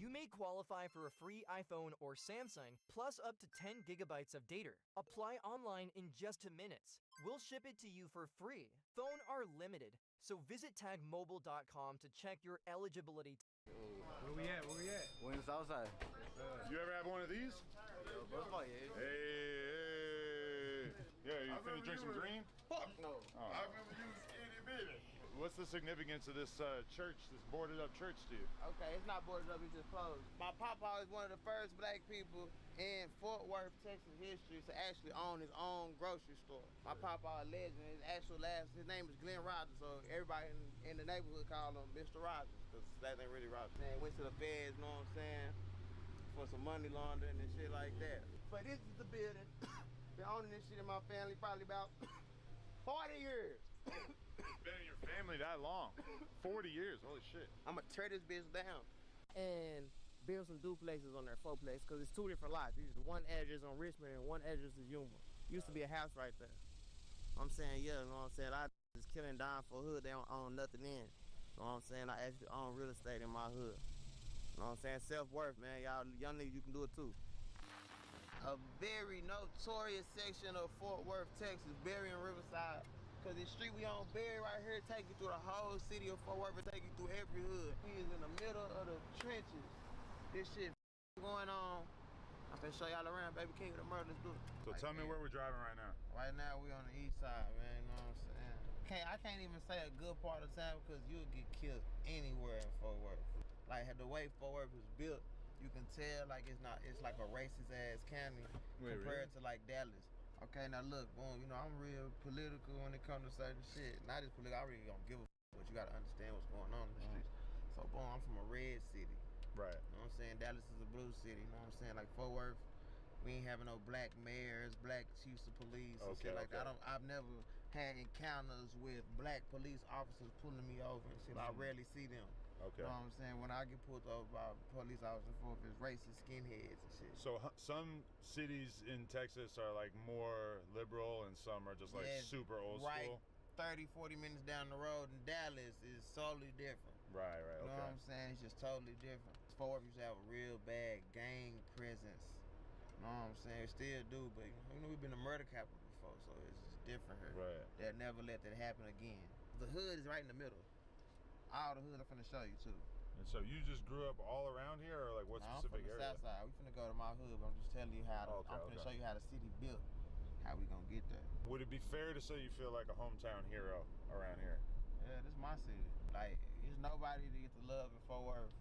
Speaker 11: you may qualify for a free iPhone or Samsung plus up to 10 gigabytes of data. Apply online in just minutes. We'll ship it to you for free. Phone are limited, so visit tagmobile.com to check your eligibility.
Speaker 2: Where we at?
Speaker 9: We're in the south side.
Speaker 8: You ever have one of these? Hey. Yeah, you finna drink some green?
Speaker 9: Fuck no.
Speaker 8: Oh.
Speaker 7: I remember you was itty bitty.
Speaker 8: What's the significance of this church, this boarded up church to you?
Speaker 9: Okay, it's not boarded up, it's just closed. My papa is one of the first black people in Fort Worth, Texas history to actually own his own grocery store. My papa a legend. His name is Glenn Rogers, so everybody in the neighborhood call him Mr. Rogers, because that ain't really Rogers. Man, went to the feds, you know what I'm saying, for some money laundering and shit like that. But this is the building. Been owning this shit in my family probably about 40 years.
Speaker 8: It's been in your family that long. 40 years, holy shit.
Speaker 9: I'ma tear this bitch down and build some duplexes on there, 4-plex, because it's 2 different lots. These is one address on Richmond and one address is Yuma. Used to be a house right there. I'm saying, yeah, you know what I'm saying? I is killing down for hood, they don't own nothing in. You know what I'm saying? I actually own real estate in my hood. You know what I'm saying? Self-worth, man. Y'all young niggas, you can do it too. A very notorious section of Fort Worth, Texas, Berry and Riverside. Cause this street we on Berry right here take you through the whole city of Fort Worth and take you through every hood. We is in the middle of the trenches. This shit going on. I'm finna show y'all around, baby. King of the murder, let's do it.
Speaker 8: So tell me where we're driving right now.
Speaker 9: Right now we on the east side, man, you know what I'm saying? I can't even say a good part of town because you'll get killed anywhere in Fort Worth. Like the way Fort Worth is built, you can tell like it's like a racist ass county compared to like Dallas. Okay, now look, boom, you know, I'm real political when it comes to certain shit. Not just political, I really don't give a but you gotta understand what's going on in the streets. So boom, I'm from a red city.
Speaker 8: Right.
Speaker 9: You know what I'm saying? Dallas is a blue city, you know what I'm saying? Like Fort Worth, We ain't having no black mayors, black chiefs of police, and
Speaker 8: Okay,
Speaker 9: shit like that.
Speaker 8: okay.
Speaker 9: I've never had encounters with black police officers pulling me over and shit. I rarely see them.
Speaker 8: Okay.
Speaker 9: You know what I'm saying? When I get pulled over by a police officer for if it's racist skinheads and shit.
Speaker 8: So some cities in Texas are like more liberal and some are just like
Speaker 9: Yeah,
Speaker 8: super old
Speaker 9: right,
Speaker 8: school.
Speaker 9: 30, 40 minutes down the road in Dallas is totally different.
Speaker 8: Right,
Speaker 9: You know
Speaker 8: okay.
Speaker 9: what I'm saying? It's just totally different. Fort Worth used to have a real bad gang presence. You know what I'm saying? It still do, but you know we've been a murder capital before, so it's just different here.
Speaker 8: Right.
Speaker 9: They'll never let that happen again. The hood is right in the middle. All the hood I'm finna show you too.
Speaker 8: And so you just grew up all around here, or like what
Speaker 9: Now, I'm
Speaker 8: specific
Speaker 9: from the
Speaker 8: area?
Speaker 9: south side. We finna go to my hood, but I'm just telling you how
Speaker 8: Okay,
Speaker 9: I'm finna
Speaker 8: okay.
Speaker 9: show you how the city built, how we gonna get there.
Speaker 8: Would it be fair to say you feel like a hometown hero around here?
Speaker 9: Yeah, this is my city. Like, there's nobody to get the love in Fort Worth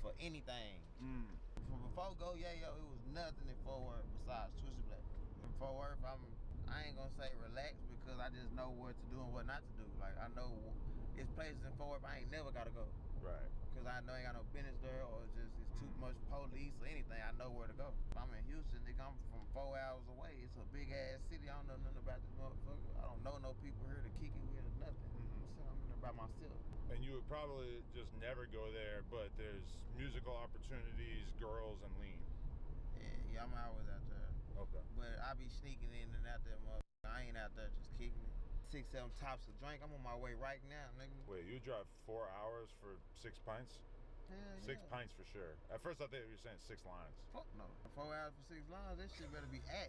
Speaker 9: for anything. From before Go Yayo, it was nothing in Fort Worth besides Twisted Black. In Fort Worth, I ain't gonna say relaxed because I just know what to do and what not to do. Like, I know it's places in Fort Worth I ain't never gotta go.
Speaker 8: Right.
Speaker 9: Because I know I ain't got no business there or it's too much police or anything. I know where to go. If I'm in Houston, nigga, I'm from 4 hours away. It's a big ass city. I don't know nothing about this motherfucker. I don't know no people here to kick it with or nothing. So I'm in there by myself.
Speaker 8: And you would probably just never go there, but there's musical opportunities, girls, and lean.
Speaker 9: Yeah, I'm always out there.
Speaker 8: Okay.
Speaker 9: But I be sneaking in and out there, motherfucker. I ain't out there just kicking it. 6, 7 tops of drink. I'm on my way right now, nigga.
Speaker 8: Wait, you drive 4 hours for 6 pints?
Speaker 9: Hell
Speaker 8: 6
Speaker 9: yeah.
Speaker 8: pints for sure. At first I thought you were saying 6 lines.
Speaker 9: Fuck no. 4 hours for 6 lines, that shit better be at.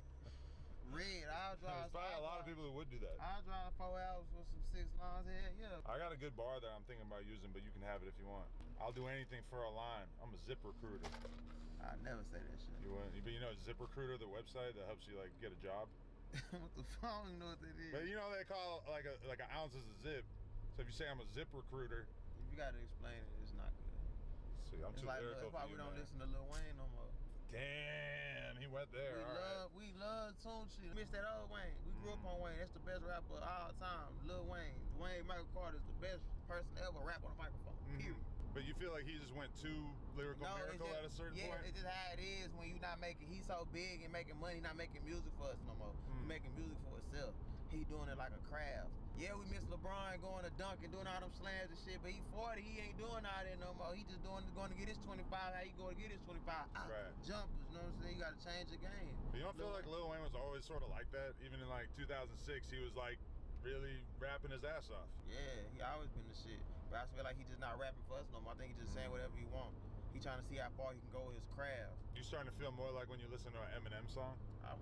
Speaker 9: Red, I'll drive.
Speaker 8: There's probably a lot of people who would do that.
Speaker 9: I'll drive 4 hours for some 6 lines. Hell yeah.
Speaker 8: I got a good bar that I'm thinking about using, but you can have it if you want. I'll do anything for a line. I'm a Zip Recruiter.
Speaker 9: I never say that shit.
Speaker 8: You want? But you know Zip Recruiter, the website that helps you like get a job.
Speaker 9: What the fuck? I don't even know what that is.
Speaker 8: But you know they call like an ounce is a zip. So if you say I'm a Zip Recruiter,
Speaker 9: If you gotta explain it, it's not good.
Speaker 8: see, I'm
Speaker 9: It's
Speaker 8: too
Speaker 9: like,
Speaker 8: lyrical
Speaker 9: that's why
Speaker 8: for
Speaker 9: we
Speaker 8: you,
Speaker 9: don't
Speaker 8: man.
Speaker 9: listen to Lil Wayne no more.
Speaker 8: Damn, he went there. All right.
Speaker 9: We love Tunechi. Miss that old Wayne. We grew up on Wayne. That's the best rapper of all time. Lil Wayne. Dwayne Michael Carter is the best person to ever rap on a microphone. Period.
Speaker 8: But you feel like he just went too lyrical miracle at a certain
Speaker 9: yeah,
Speaker 8: point?
Speaker 9: it's just how it is when you're not making, he's so big and making money, not making music for us no more. He's making music for himself. He doing it like a craft. Yeah, we miss LeBron going to dunk and doing all them slams and shit, but he 40, he ain't doing all that no more. He just going to get his 25, how you going to get his 25?
Speaker 8: Right.
Speaker 9: Jumpers, you know what I'm saying? You got to change the game.
Speaker 8: But you don't feel like Lil Wayne was always sort of like that? Even in like 2006, he was like really rapping his ass off.
Speaker 9: Yeah, he always been the shit. But I feel like he just not rapping for us no more. I think he just saying whatever he want. He trying to see how far he can go with his craft.
Speaker 8: You starting to feel more like when you listen to an Eminem song?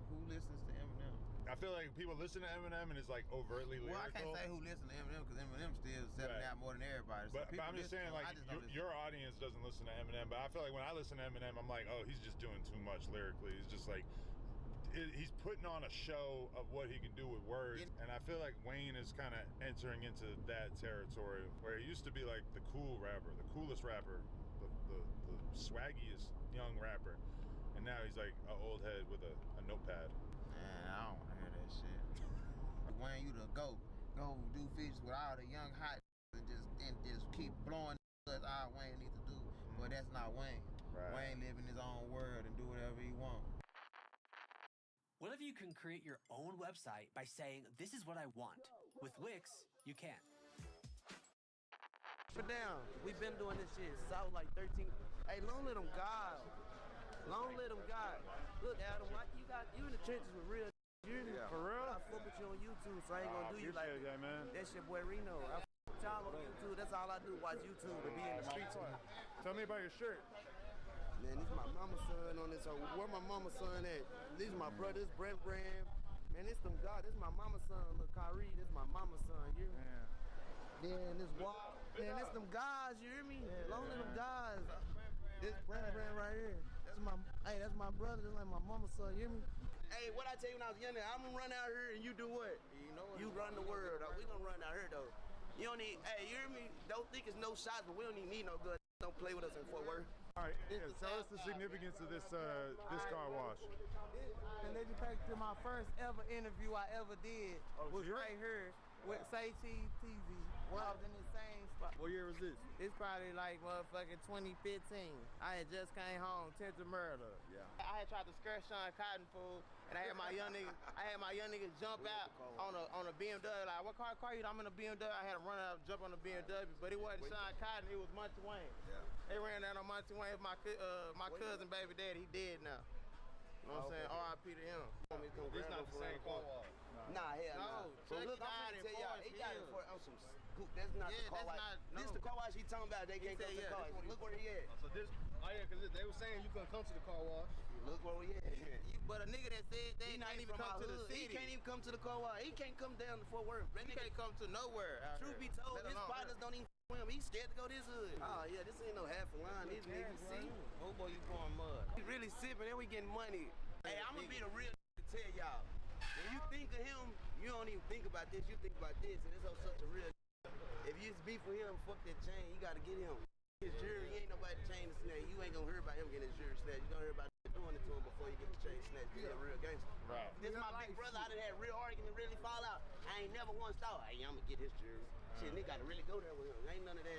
Speaker 9: Who listens to Eminem?
Speaker 8: I feel like people listen to Eminem and it's like overtly lyrical.
Speaker 9: Well, I can't say who listens to Eminem because Eminem still selling out more than everybody. So
Speaker 8: But
Speaker 9: people
Speaker 8: I'm just
Speaker 9: listen
Speaker 8: saying,
Speaker 9: to him.
Speaker 8: like,
Speaker 9: I just don't listen.
Speaker 8: your audience doesn't listen to Eminem, but I feel like when I listen to Eminem, I'm like, oh, he's just doing too much lyrically. He's just like, he's putting on a show of what he can do with words. And I feel like Wayne is kind of entering into that territory where he used to be like the cool rapper, the coolest rapper, the swaggiest young rapper. And now he's like an old head with a notepad.
Speaker 9: Man, I don't want to hear that shit. Wayne, you the GOAT. Go do features with all the young hot and just keep blowing as all Wayne needs to do. But that's not Wayne.
Speaker 8: Right.
Speaker 9: Wayne live in his own world and do whatever he wants.
Speaker 12: What if you can create your own website by saying, this is what I want? With Wix, you can.
Speaker 9: But down, we've been doing this shit since I was like 13. Hey, long live them God. Long live them God. Look, Adam, you in the trenches with real.
Speaker 8: For real?
Speaker 9: I fuck with you on YouTube, so I ain't gonna do you like
Speaker 8: that, man.
Speaker 9: That's your boy Reno. I fuck with y'all on YouTube. That's all I do, watch YouTube to be in the streets.
Speaker 8: Tell me about your shirt.
Speaker 9: Man, this is my mama's son on this. So where my mama's son at? These my brothers, Brent Brand. Man, this them God. This my mama's son, look, Kyrie. This my mama's son. You hear me? Then this Walt. Man, this them guys. You hear me? Long live them guys. This Brent Brand right here. That's my brother. That's like my mama's son. You hear me? Hey, what I tell you when I was younger, I'm gonna run out here and you do what? You run the world. We gonna run out here though. You don't need. Hey, you hear me? Don't think it's no shots, but we don't even need no good. Don't play with us in Fort Worth.
Speaker 8: All right, tell us the significance of this car wash.
Speaker 9: And they just back to my first ever interview I ever did was
Speaker 8: serious?
Speaker 9: right here. with Say Cheese TV. When I was in the same spot.
Speaker 2: What year was this?
Speaker 9: It's probably like motherfucking 2015. I had just came home, attempted murder.
Speaker 2: Yeah.
Speaker 9: I had tried to scare Sean Cotton fool, and I had my young nigga, jump out on a BMW. Like, what car you? I'm in a BMW. I had to run out, jump on the BMW, but it wasn't Sean Cotton. It was Muncie Wayne.
Speaker 2: Yeah.
Speaker 9: They ran down on Muncie Wayne. My cousin, baby daddy, he dead now. You know what I'm saying? R.I.P. to him.
Speaker 2: This not the same car wash.
Speaker 6: Nah, hell
Speaker 9: No,
Speaker 6: no.
Speaker 9: Chuck
Speaker 6: Look, I'm
Speaker 9: died
Speaker 6: finna
Speaker 9: in
Speaker 6: tell y'all, he got it
Speaker 9: Forest
Speaker 6: for on some scoop. That's not the car
Speaker 9: that's
Speaker 6: wash.
Speaker 9: not-
Speaker 6: This
Speaker 9: no.
Speaker 6: the car wash he talking about. They can't
Speaker 9: said,
Speaker 6: come to the
Speaker 9: yeah,
Speaker 6: car
Speaker 9: this
Speaker 6: wash.
Speaker 9: one-
Speaker 6: Look where he at.
Speaker 2: So this, because they were saying you couldn't come to the car wash.
Speaker 6: Look where we at.
Speaker 9: But a nigga that said that
Speaker 6: He not
Speaker 9: can't even
Speaker 6: from
Speaker 9: come
Speaker 6: our
Speaker 9: to the
Speaker 6: hood.
Speaker 9: city.
Speaker 6: He can't even come to the car wash. He can't come down to Fort Worth. That
Speaker 9: He
Speaker 6: nigga,
Speaker 9: can't come to nowhere. out
Speaker 6: truth
Speaker 9: here.
Speaker 6: be told,
Speaker 9: Let
Speaker 6: his
Speaker 9: alone
Speaker 6: partners
Speaker 9: here.
Speaker 6: don't even f with him. He's scared to go this hood. Oh yeah, this ain't no half a line. These niggas see.
Speaker 9: Oh boy, you pouring mud.
Speaker 6: He really sipping and we getting money. Hey, I'm gonna be the real to tell y'all. When you think of him, you don't even think about this. You think about this, and this whole such a real. If you just beef with him, fuck that chain. You gotta get him. His jury, ain't nobody chain to snatch. You ain't gonna hear about him getting his jury snatched. You gonna hear about doing it to him before you get the chain snatched. He's a real gangster.
Speaker 8: Right.
Speaker 6: This is my big brother. I done had real argument, really fall out. I ain't never once thought, hey, I'm gonna get his jury. Shit, nigga gotta really go there with him. Ain't none of that.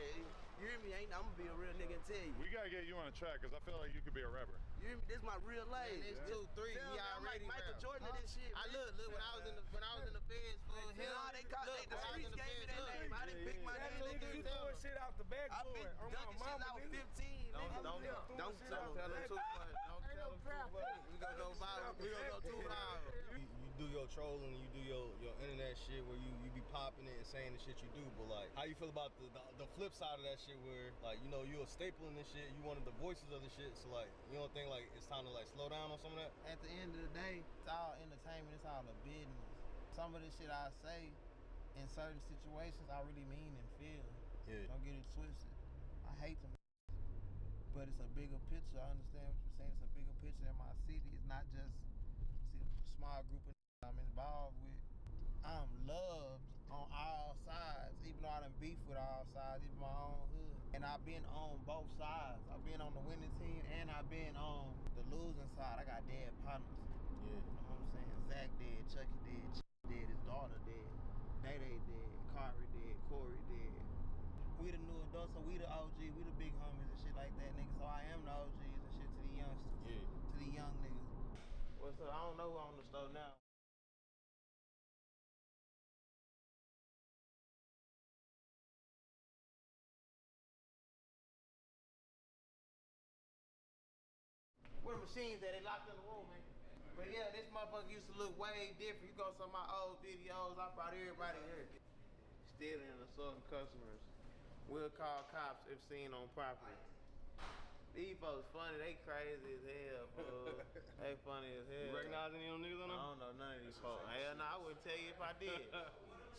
Speaker 6: You hear me? I'm gonna be a real nigga and tell you.
Speaker 8: We gotta get you on a track because I feel like you could be a rapper.
Speaker 6: You hear me? This is my real life.
Speaker 9: Man, it's 2-3.
Speaker 6: Tell
Speaker 9: He
Speaker 6: me, I'm like
Speaker 9: already
Speaker 6: Michael
Speaker 9: rap.
Speaker 6: Jordan of this shit.
Speaker 9: I
Speaker 6: man.
Speaker 9: look when I was in the feds for him.
Speaker 6: Nah, they call
Speaker 9: Look,
Speaker 6: the
Speaker 9: when I was in
Speaker 6: streets
Speaker 9: the
Speaker 6: gave me
Speaker 9: feds,
Speaker 6: that
Speaker 9: look.
Speaker 6: name. I didn't pick my name.
Speaker 4: You throwing shit out the
Speaker 6: I've
Speaker 4: backboard.
Speaker 6: been
Speaker 4: On
Speaker 6: dunking
Speaker 4: my
Speaker 6: shit
Speaker 4: mama,
Speaker 6: out
Speaker 4: nigga.
Speaker 6: 15.
Speaker 9: Don't
Speaker 6: nigga.
Speaker 9: tell him too much. Don't tell him too much. We gonna go viral. We gonna go too viral.
Speaker 2: You do your trolling, you do your internet shit where you be popping it and saying the shit you do, but like, how you feel about the flip side of that shit where, like, you know, you're a staple in this shit, you one of the voices of the shit, so like, you don't think like it's time to like slow down on some of that?
Speaker 9: At the end of the day, it's all entertainment. It's all a business. Some of the shit I say in certain situations, I really mean and feel.
Speaker 2: Yeah.
Speaker 9: Don't get it twisted. I hate them, but it's a bigger picture. I understand what you're saying. It's a bigger picture in my city. It's not just a small group of I'm involved with. I'm loved on all sides, even though I done beef with all sides, even my own hood. And I've been on both sides. I've been on the winning team and I've been on the losing side. I got dead partners.
Speaker 2: Yeah.
Speaker 9: You know what I'm saying? Zach dead, Chucky dead, dead, his daughter dead, Day dead, Kari dead, Corey dead. We the new adults, so we the OG, we the big homies and shit like that, nigga. So I am the OGs and shit to the youngsters,
Speaker 2: Yeah.
Speaker 9: to the young niggas. What's up? I don't know who on the stove now. Where the machines at? They locked in the room, man. But yeah, this motherfucker used to look way different. You go to some of my old videos, I brought everybody here. Stealing and assaulting customers. We'll call cops if seen on property. These folks funny, they crazy as hell, fool. They funny as hell.
Speaker 2: You recognize any of them niggas on
Speaker 9: I
Speaker 2: them?
Speaker 9: don't know none of these folks. Hell no, I wouldn't tell you if I did.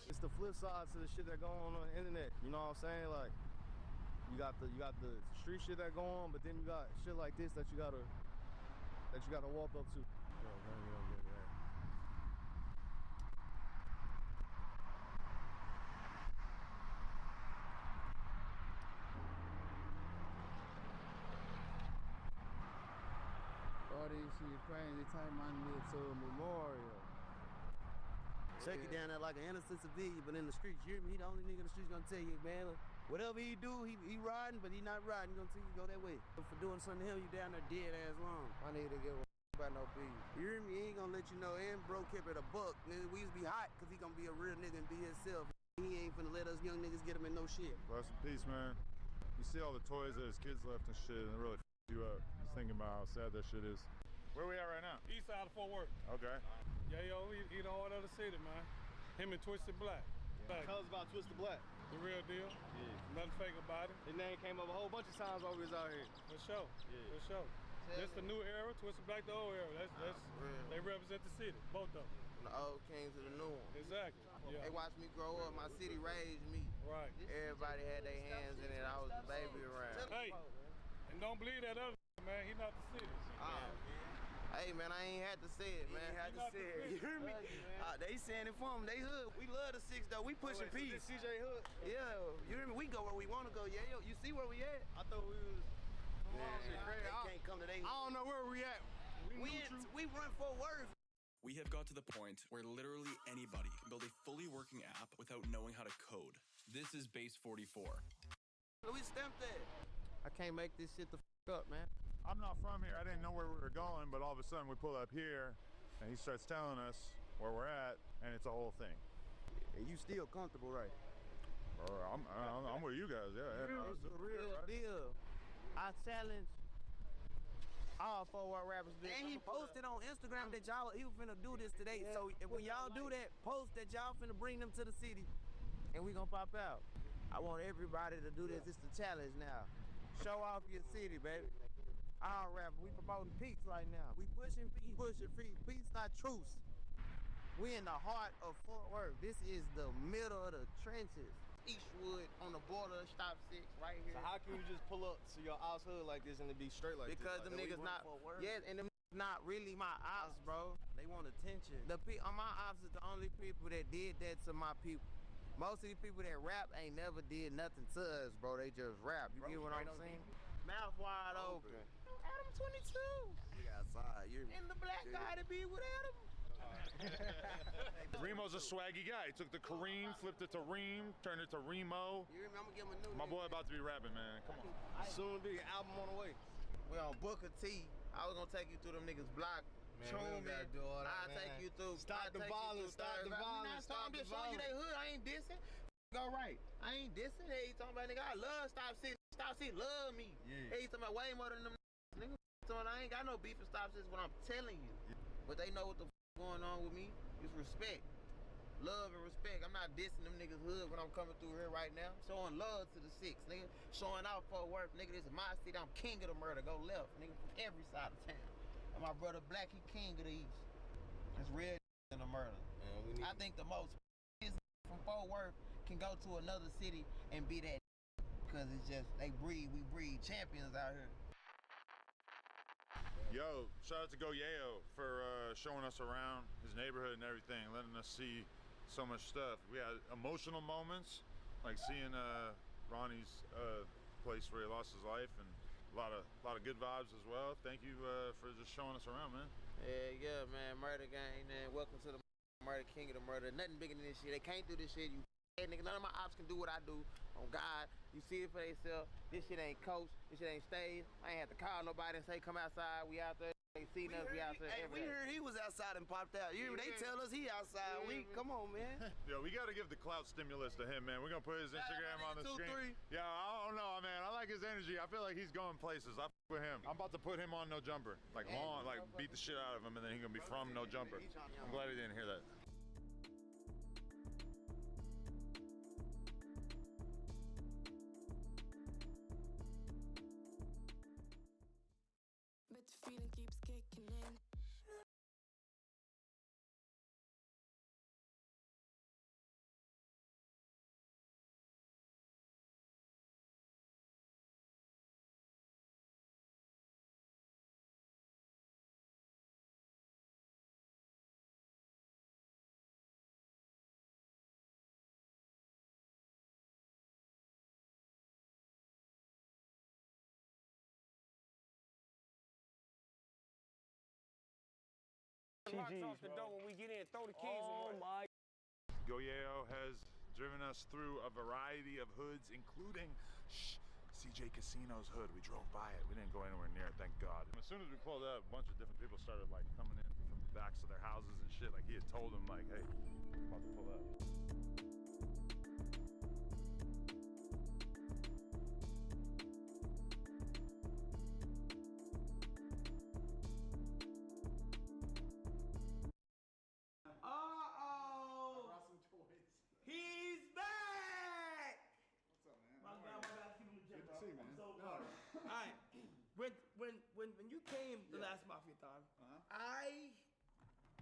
Speaker 2: It's the flip side to the shit that go on the internet. You know what I'm saying? Like, you got the street shit that go on, but then you got shit like this that you gotta walk up to. Yo, man, you don't get that.
Speaker 9: All this shit crazy. They turn my nigga to a memorial.
Speaker 6: Chucky down there like an innocent civilian, but in the streets, you hear me? He the only nigga in the streets gonna tell you, man, whatever he do, he riding, but he not riding. He gonna tell you go that way. But for doing something to him, you down there dead ass long.
Speaker 9: My nigga didn't give a about no beef.
Speaker 6: You hear me? He ain't gonna let you know. And bro kept it a buck. Nigga, we used to be hot, cause he gonna be a real nigga and be himself. He ain't finna let us young niggas get him in no shit.
Speaker 8: Rest in peace, man. You see all the toys that his kids left and shit, and it really you up. Just thinking about how sad that shit is. Where we at right now?
Speaker 13: East side of Fort Worth.
Speaker 8: Okay.
Speaker 13: Yeah, yo, he the heart of the city, man. Him and Twisted Black. Like,
Speaker 2: Tell us about Twisted Black.
Speaker 13: the real deal.
Speaker 2: Yeah.
Speaker 13: Nothing fake about it.
Speaker 2: His name came up a whole bunch of times while we was out here.
Speaker 13: For sure.
Speaker 2: Yeah.
Speaker 13: For sure. This the new era. Twisted Black the old era. That's they represent the city. Both of them.
Speaker 9: From the old king to the new one.
Speaker 13: Exactly. Yeah.
Speaker 9: They watched me grow up. My city raised me.
Speaker 13: Right.
Speaker 9: Everybody had their hands in it. I was the baby around.
Speaker 13: Hey, and don't believe that other man. He not the city.
Speaker 9: Hey man, I ain't had to say it, man.
Speaker 6: Had to say it. You hear me? They saying it for them. They hood. We love the six though. We pushing peace.
Speaker 2: CJ Hood.
Speaker 6: Yeah, you hear me? We go where we want to go. Yeah, yo, you see where we at?
Speaker 2: I thought we was.
Speaker 6: They can't come to they.
Speaker 2: I don't know where we at.
Speaker 6: We run Fort Worth.
Speaker 14: We have got to the point where literally anybody can build a fully working app without knowing how to code. This is Base 44.
Speaker 9: We stamped that. I can't make this shit the up, man.
Speaker 8: I'm not from here. I didn't know where we were going, but all of a sudden we pull up here, and he starts telling us where we're at, and it's a whole thing.
Speaker 9: And you still comfortable, right?
Speaker 8: I'm with you guys, yeah.
Speaker 9: It's a real deal. I challenge all 4 rappers. And he posted on Instagram that he was finna do this today. So when y'all do that, post that y'all finna bring them to the city, and we gonna pop out. I want everybody to do this. It's the challenge now. Show off your city, baby. All rappers, we promoting peace right now. We pushing peace, peace, not truce. We in the heart of Fort Worth. This is the middle of the trenches. Eastwood on the border, stop 6 right here.
Speaker 2: So how can you just pull up to your ops hood like this and it be straight like
Speaker 9: because
Speaker 2: this?
Speaker 9: Them niggas not, yes, and them not really my ops, bro.
Speaker 2: They want attention.
Speaker 9: My ops is the only people that did that to my people. Most of these people that rap ain't never did nothing to us, bro. They just rap. You get what I'm saying? Mouth wide open. Adam 22.
Speaker 2: You outside. You're
Speaker 9: and the black guy to be with Adam.
Speaker 8: Remo's a swaggy guy. He took the Kareem, flipped it to Reem, turned it to Remo.
Speaker 9: You remember? I'm gonna give him a new
Speaker 8: My boy about to be rapping, man. Come on.
Speaker 2: Soon be an album on the way.
Speaker 9: We on Booker T. I was gonna take you through them niggas' block.
Speaker 2: Man, we don't gotta do all that,
Speaker 9: I'll take you through.
Speaker 2: Stop the violence. Stop the violence.
Speaker 9: I'm just showing you they hood. I ain't dissing. Go right. I ain't dissing. Hey, you talking about nigga? I love Stop City. Stop City love me.
Speaker 2: Yeah.
Speaker 9: Hey, you talking about way more than them niggas. I ain't got no beef with Stop City. What I'm telling you. But they know what the going on with me. It's respect. Love and respect. I'm not dissing them niggas hood when I'm coming through here right now. Showing love to the 6, nigga. Showing out Fort Worth, nigga. This is my city. I'm king of the murder. Go left, nigga. From every side of town. And my brother Black, he king of the East. It's real in the murder. Man, I think the most from Fort Worth can go to another city and be that because it's just, we breed champions out here.
Speaker 8: Yo, shout out to Go Yayo for showing us around his neighborhood and everything, letting us see so much stuff. We had emotional moments, like seeing Ronnie's place where he lost his life, and a lot of good vibes as well. Thank you for just showing us around, man.
Speaker 9: Yeah, man. Murder gang, man. Welcome to the murder king of the murder. Nothing bigger than this shit. They can't do this shit. You nigga. None of my ops can do what I do. On God, you see it for themselves. This shit ain't coach. This shit ain't stage. I ain't have to call nobody and say come outside. We out there. They seen us. We out there.
Speaker 2: Hey, we heard he was outside and popped out. They tell us he outside. Come on, man.
Speaker 8: Yo, we got to give the clout stimulus to him, man. We're going to put his Instagram on the screen. Yeah, I don't know, man. I like his energy. I feel like he's going places. I f with him. I'm about to put him on No Jumper. Like beat the shit out of him, and then he's going to be from No Jumper. I'm glad he didn't hear that.
Speaker 10: But the feeling keeps kicking in.
Speaker 2: Locks off the door when we get in. Throw the keys away. My.
Speaker 8: Go Yayo has driven us through a variety of hoods, including CJ Casino's hood. We drove by it. We didn't go anywhere near it, thank God. And as soon as we pulled up, a bunch of different people started like coming in from the backs of their houses and shit. Like he had told them, like, hey, I'm about to pull up.
Speaker 9: He's back!
Speaker 15: What's up, man? My bad, keep him legit, bro.
Speaker 7: See, man.
Speaker 15: I'm so sorry. Alright, when you came the last Mafia-thon, I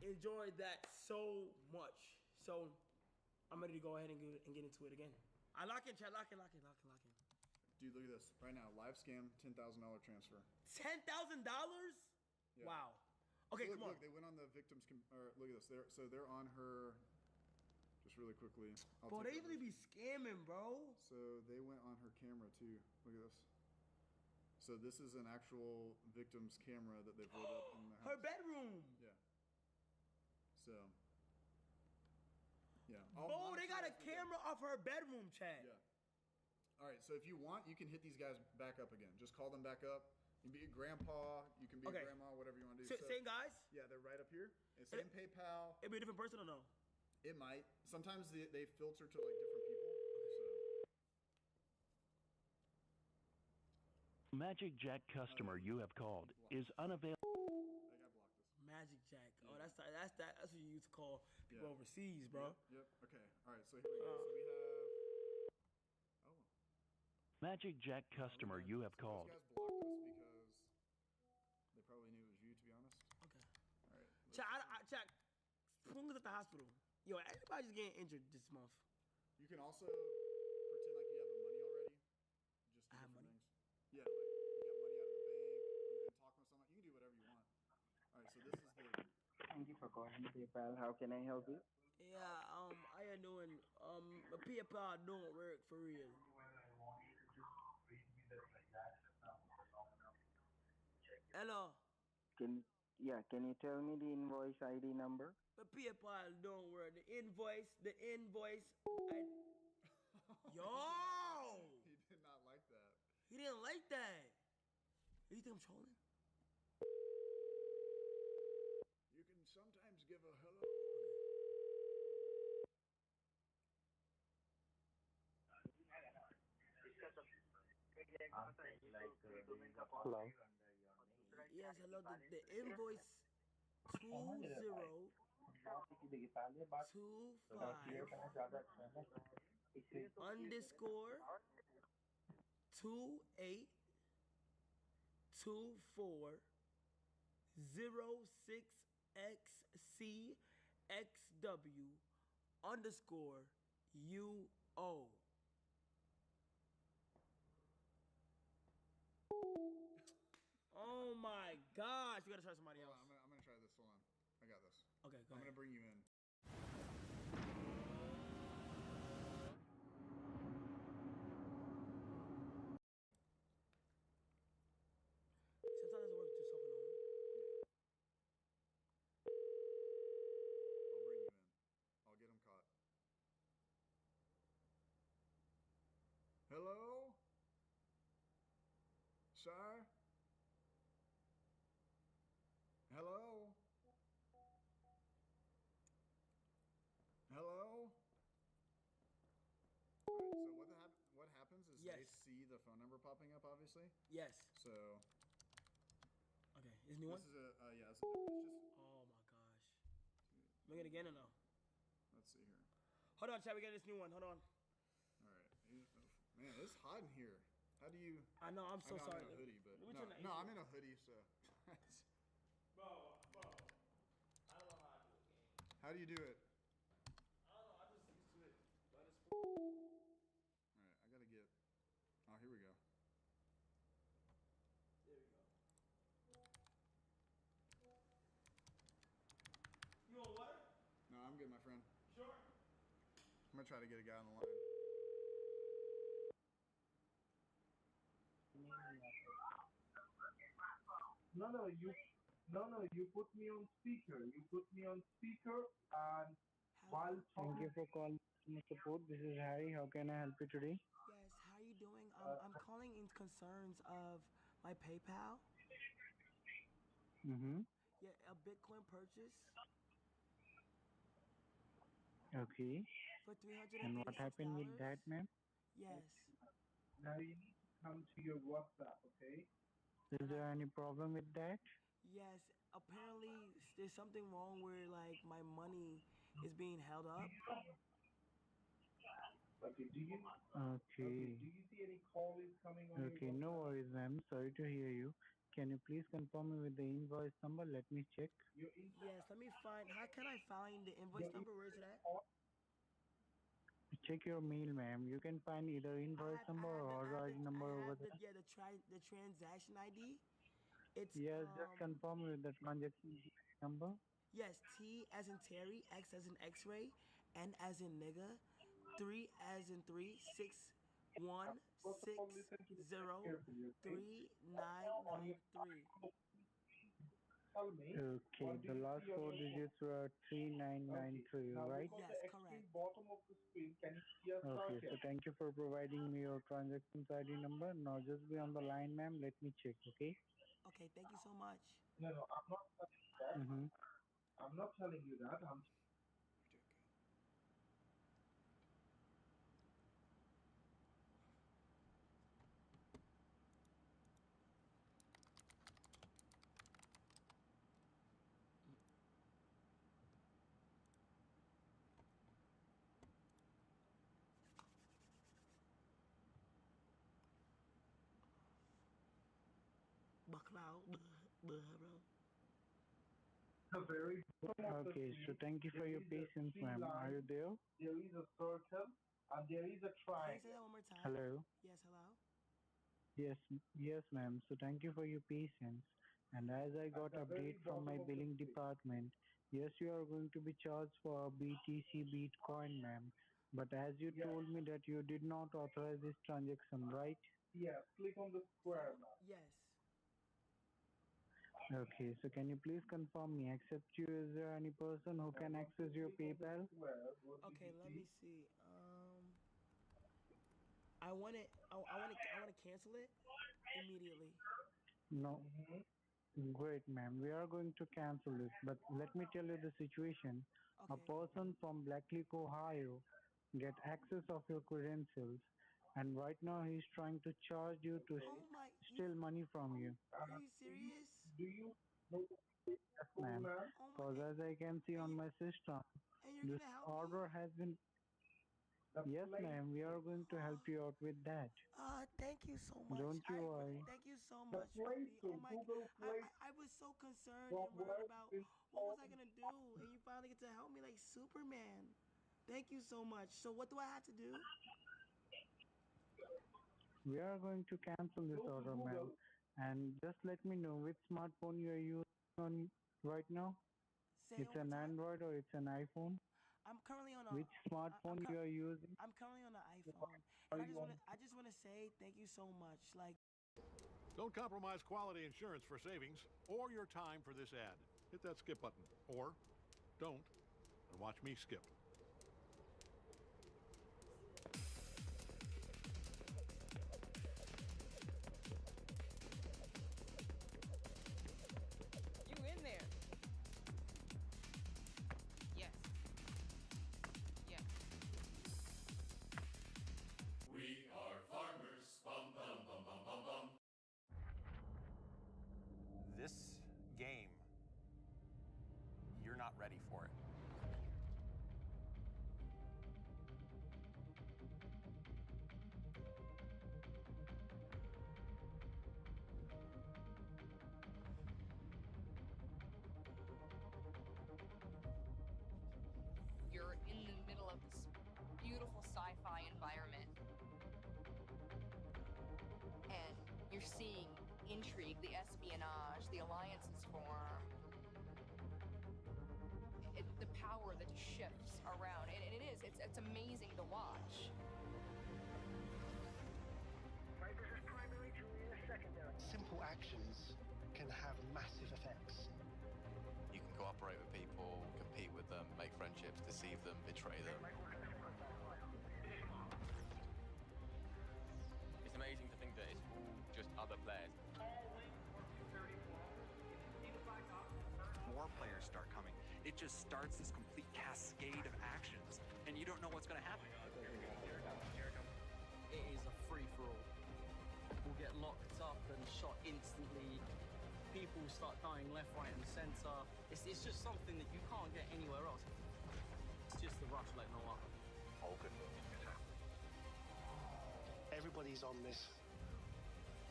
Speaker 15: enjoyed that so much. So I'm ready to go ahead and get into it again. I lock in, chat, lock in.
Speaker 7: Dude, look at this. Right now, live scam, $10,000 transfer.
Speaker 15: $10,000?
Speaker 7: Yeah.
Speaker 15: Wow. Okay,
Speaker 7: so
Speaker 15: come on.
Speaker 7: Look, they went on the victim's. Look at this. They're on her. Just really quickly.
Speaker 15: Bro, they really be scamming, bro.
Speaker 7: So they went on her camera too. Look at this. So this is an actual victim's camera that they've lit up in the house.
Speaker 15: Her bedroom.
Speaker 7: Yeah.
Speaker 15: Oh, they got a camera off her bedroom, Chad.
Speaker 7: Yeah. All right, so if you want, you can hit these guys back up again. Just call them back up. You can be a grandpa, you can be a grandma, whatever you want to do.
Speaker 15: Same guys?
Speaker 7: Yeah, they're right up here. Same PayPal.
Speaker 15: It'd be a different person or no?
Speaker 7: It might. Sometimes they filter to like different people.
Speaker 16: Magic Jack customer you have called is unavailable.
Speaker 15: Magic Jack. Oh, that's what you used to call people overseas, bro.
Speaker 7: Yep. Okay. All right. So here we go. So we have. Oh.
Speaker 16: Magic Jack customer you have called.
Speaker 7: Those guys blocked us because they probably knew it was you, to be honest.
Speaker 15: Okay.
Speaker 7: All right.
Speaker 15: Jack, Spoon was at the hospital. Yo, everybody's getting injured this month.
Speaker 7: You can also pretend like you have the money already. Just do different things. Yeah, like you got money out of the bank. You've been talking with someone. You can do whatever you want. All right. So this is the.
Speaker 17: Thank you for calling PayPal. How can I help you?
Speaker 15: Yeah, how you doing? My PayPal don't work for real. Hello.
Speaker 17: Can you tell me the invoice ID number?
Speaker 15: My PayPal don't work. The invoice. Yo!
Speaker 7: He did not like that.
Speaker 15: He didn't like that. You think I'm trolling?
Speaker 7: You can sometimes give a hello.
Speaker 17: Hello.
Speaker 15: Yes, hello. The invoice 2025 underscore 282406XCXW underscore UO. Oh my gosh, you gotta try somebody else.
Speaker 7: I'm gonna try this. Hold on. I got this.
Speaker 15: Okay, go
Speaker 7: I'm
Speaker 15: ahead.
Speaker 7: gonna bring you in.
Speaker 15: Sometimes it doesn't work just talking on.
Speaker 7: I'll bring you in. I'll get him caught. Hello? Sir? Hello? Hello? Alright, so what happens is they see the phone number popping up, obviously.
Speaker 15: Yes.
Speaker 7: So.
Speaker 15: Okay, is new one?
Speaker 7: This is it's just.
Speaker 15: Oh my gosh. Make it again or no?
Speaker 7: Let's see here.
Speaker 15: Hold on, Chad. We got this new one. Hold on.
Speaker 7: All right. Man, it's hot in here. How do you?
Speaker 15: I know. I'm so sorry.
Speaker 7: I'm in a hoodie, but
Speaker 15: Let me turn the
Speaker 7: no,
Speaker 15: AC
Speaker 7: I'm
Speaker 15: on.
Speaker 7: in a hoodie, so.
Speaker 15: Bro. I don't know how to do it, game.
Speaker 7: How do you do it?
Speaker 15: I don't know. I'm just used to it. But it's
Speaker 7: All right, I gotta get. Oh, here we go.
Speaker 15: There we go. You want water?
Speaker 7: No, I'm good, my friend.
Speaker 15: Sure.
Speaker 7: I'm gonna try to get a guy on the line.
Speaker 17: No, you put me on speaker. And while thank you for calling customer support. This is Harry. How can I help you today?
Speaker 15: Yes. How are you doing? I'm calling in concerns of my PayPal.
Speaker 17: Mm-hmm.
Speaker 15: Yeah, a Bitcoin purchase
Speaker 17: Okay.
Speaker 15: for $336.
Speaker 17: And what happened with that, ma'am?
Speaker 15: Yes.
Speaker 17: Now you need to come to your WhatsApp, okay? Is there any problem with that?
Speaker 15: Yes. Apparently, there's something wrong where like my money is being held up.
Speaker 17: Okay, do you see any calls coming on? Okay, no worries, ma'am. Sorry to hear you. Can you please confirm me with the invoice number? Let me check.
Speaker 15: Yes. Let me find. How can I find the invoice number? Where is it at?
Speaker 17: Check your mail, ma'am. You can find either invoice number or order ID number over there.
Speaker 15: The transaction ID. It's
Speaker 17: Yes, just confirm with the transaction number.
Speaker 15: Yes, T as in Terry, X as in X-ray, N as in nigga, 3 as in 3, 6, 1, 6, 0, 3, 9, 9, 3.
Speaker 17: tell me. Okay, the last four digits were 3993, right?
Speaker 15: Yes, correct.
Speaker 17: Bottom of the screen, can you see a okay, so thank you for providing me your transactions ID number. Now just be on the line, ma'am. Let me check, okay?
Speaker 15: Okay, thank you so much.
Speaker 17: No, I'm not telling you that. I'm not telling you that. I'm
Speaker 15: Bacloud, bro.
Speaker 17: very okay, so thank you for your patience, ma'am. Are you there? There is a circle and there is a
Speaker 15: Can you
Speaker 17: triangle.
Speaker 15: say that one more time?
Speaker 17: Hello.
Speaker 15: Yes, hello.
Speaker 17: Yes, ma'am. So thank you for your patience. And as I got update from my billing department, yes, you are going to be charged for BTC Bitcoin, ma'am. But as you told me that you did not authorize this transaction, right? Yes, click on the square now.
Speaker 15: Yes.
Speaker 17: Okay, so can you please confirm me, except you, is there any person who can access your PayPal?
Speaker 15: Okay, let me see. I want to cancel it immediately.
Speaker 17: No. Great, ma'am. We are going to cancel this, but let me tell you the situation. A person from Blackleaf, Ohio, get access of your credentials, and right now he's trying to charge you to steal money from you.
Speaker 15: Are you serious?
Speaker 17: Do you know? Yes, ma'am. Because as I can see on my system,
Speaker 15: And you're
Speaker 17: this
Speaker 15: gonna help me?
Speaker 17: order has been. Yes, ma'am. We are going to help you out with that.
Speaker 15: Thank you so much.
Speaker 17: Don't you worry.
Speaker 15: Thank you so much, Rudy. Oh my God. I was so concerned and worried about what was I gonna do, and you finally get to help me like Superman. Thank you so much. So what do I have to do?
Speaker 17: We are going to cancel this order, ma'am. And just let me know which smartphone you are using on right now. It's an Android or it's an iPhone?
Speaker 15: I'm currently on a.
Speaker 17: Which smartphone you are using?
Speaker 15: I'm currently on an iPhone, and I just wanna say thank you so much. Like.
Speaker 18: Don't compromise quality insurance for savings or your time for this ad. Hit that skip button, or don't, and watch me skip.
Speaker 19: You in there? Yes. Yes.
Speaker 20: We are farmers. Bum bum bum bum bum bum.
Speaker 21: This game, you're not ready for it.
Speaker 19: You're in the middle of this beautiful sci-fi environment. And you're seeing intrigue, the espionage, the alliances form. The power that shifts around. And it is, it's amazing to watch.
Speaker 22: Simple actions can have massive effects.
Speaker 23: You can cooperate with people, compete with them, make friendships, deceive them, betray them. It's amazing to think that it's all just other players.
Speaker 24: More players start coming. It just starts this complete cascade of actions, and you don't know what's going to happen.
Speaker 25: It is a free-for-all. People get locked up and shot instantly. People start dying left, right, and center. It's just something that you can't get anywhere else. It's just the rush like no other.
Speaker 22: All good movies can happen. Everybody's on this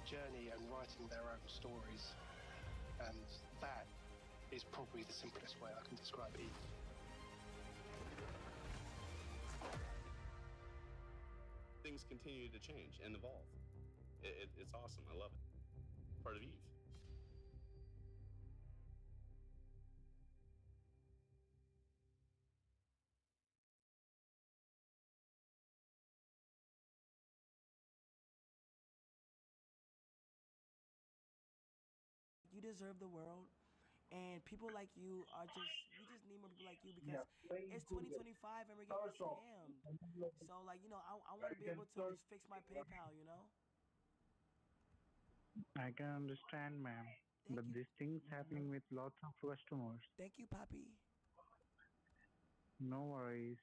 Speaker 22: journey and writing their own stories, and that is probably the simplest way I can describe it.
Speaker 26: Things continue to change and evolve. It's awesome. I love it. Part of Eve.
Speaker 15: You deserve the world. And people like you are we just need more people like you because it's 2025 and we're getting scammed. So like, you know, I want to be able to just fix my PayPal, you know?
Speaker 17: I can understand, ma'am. But this thing's happening with lots of customers.
Speaker 15: Thank you, Papi.
Speaker 17: No worries.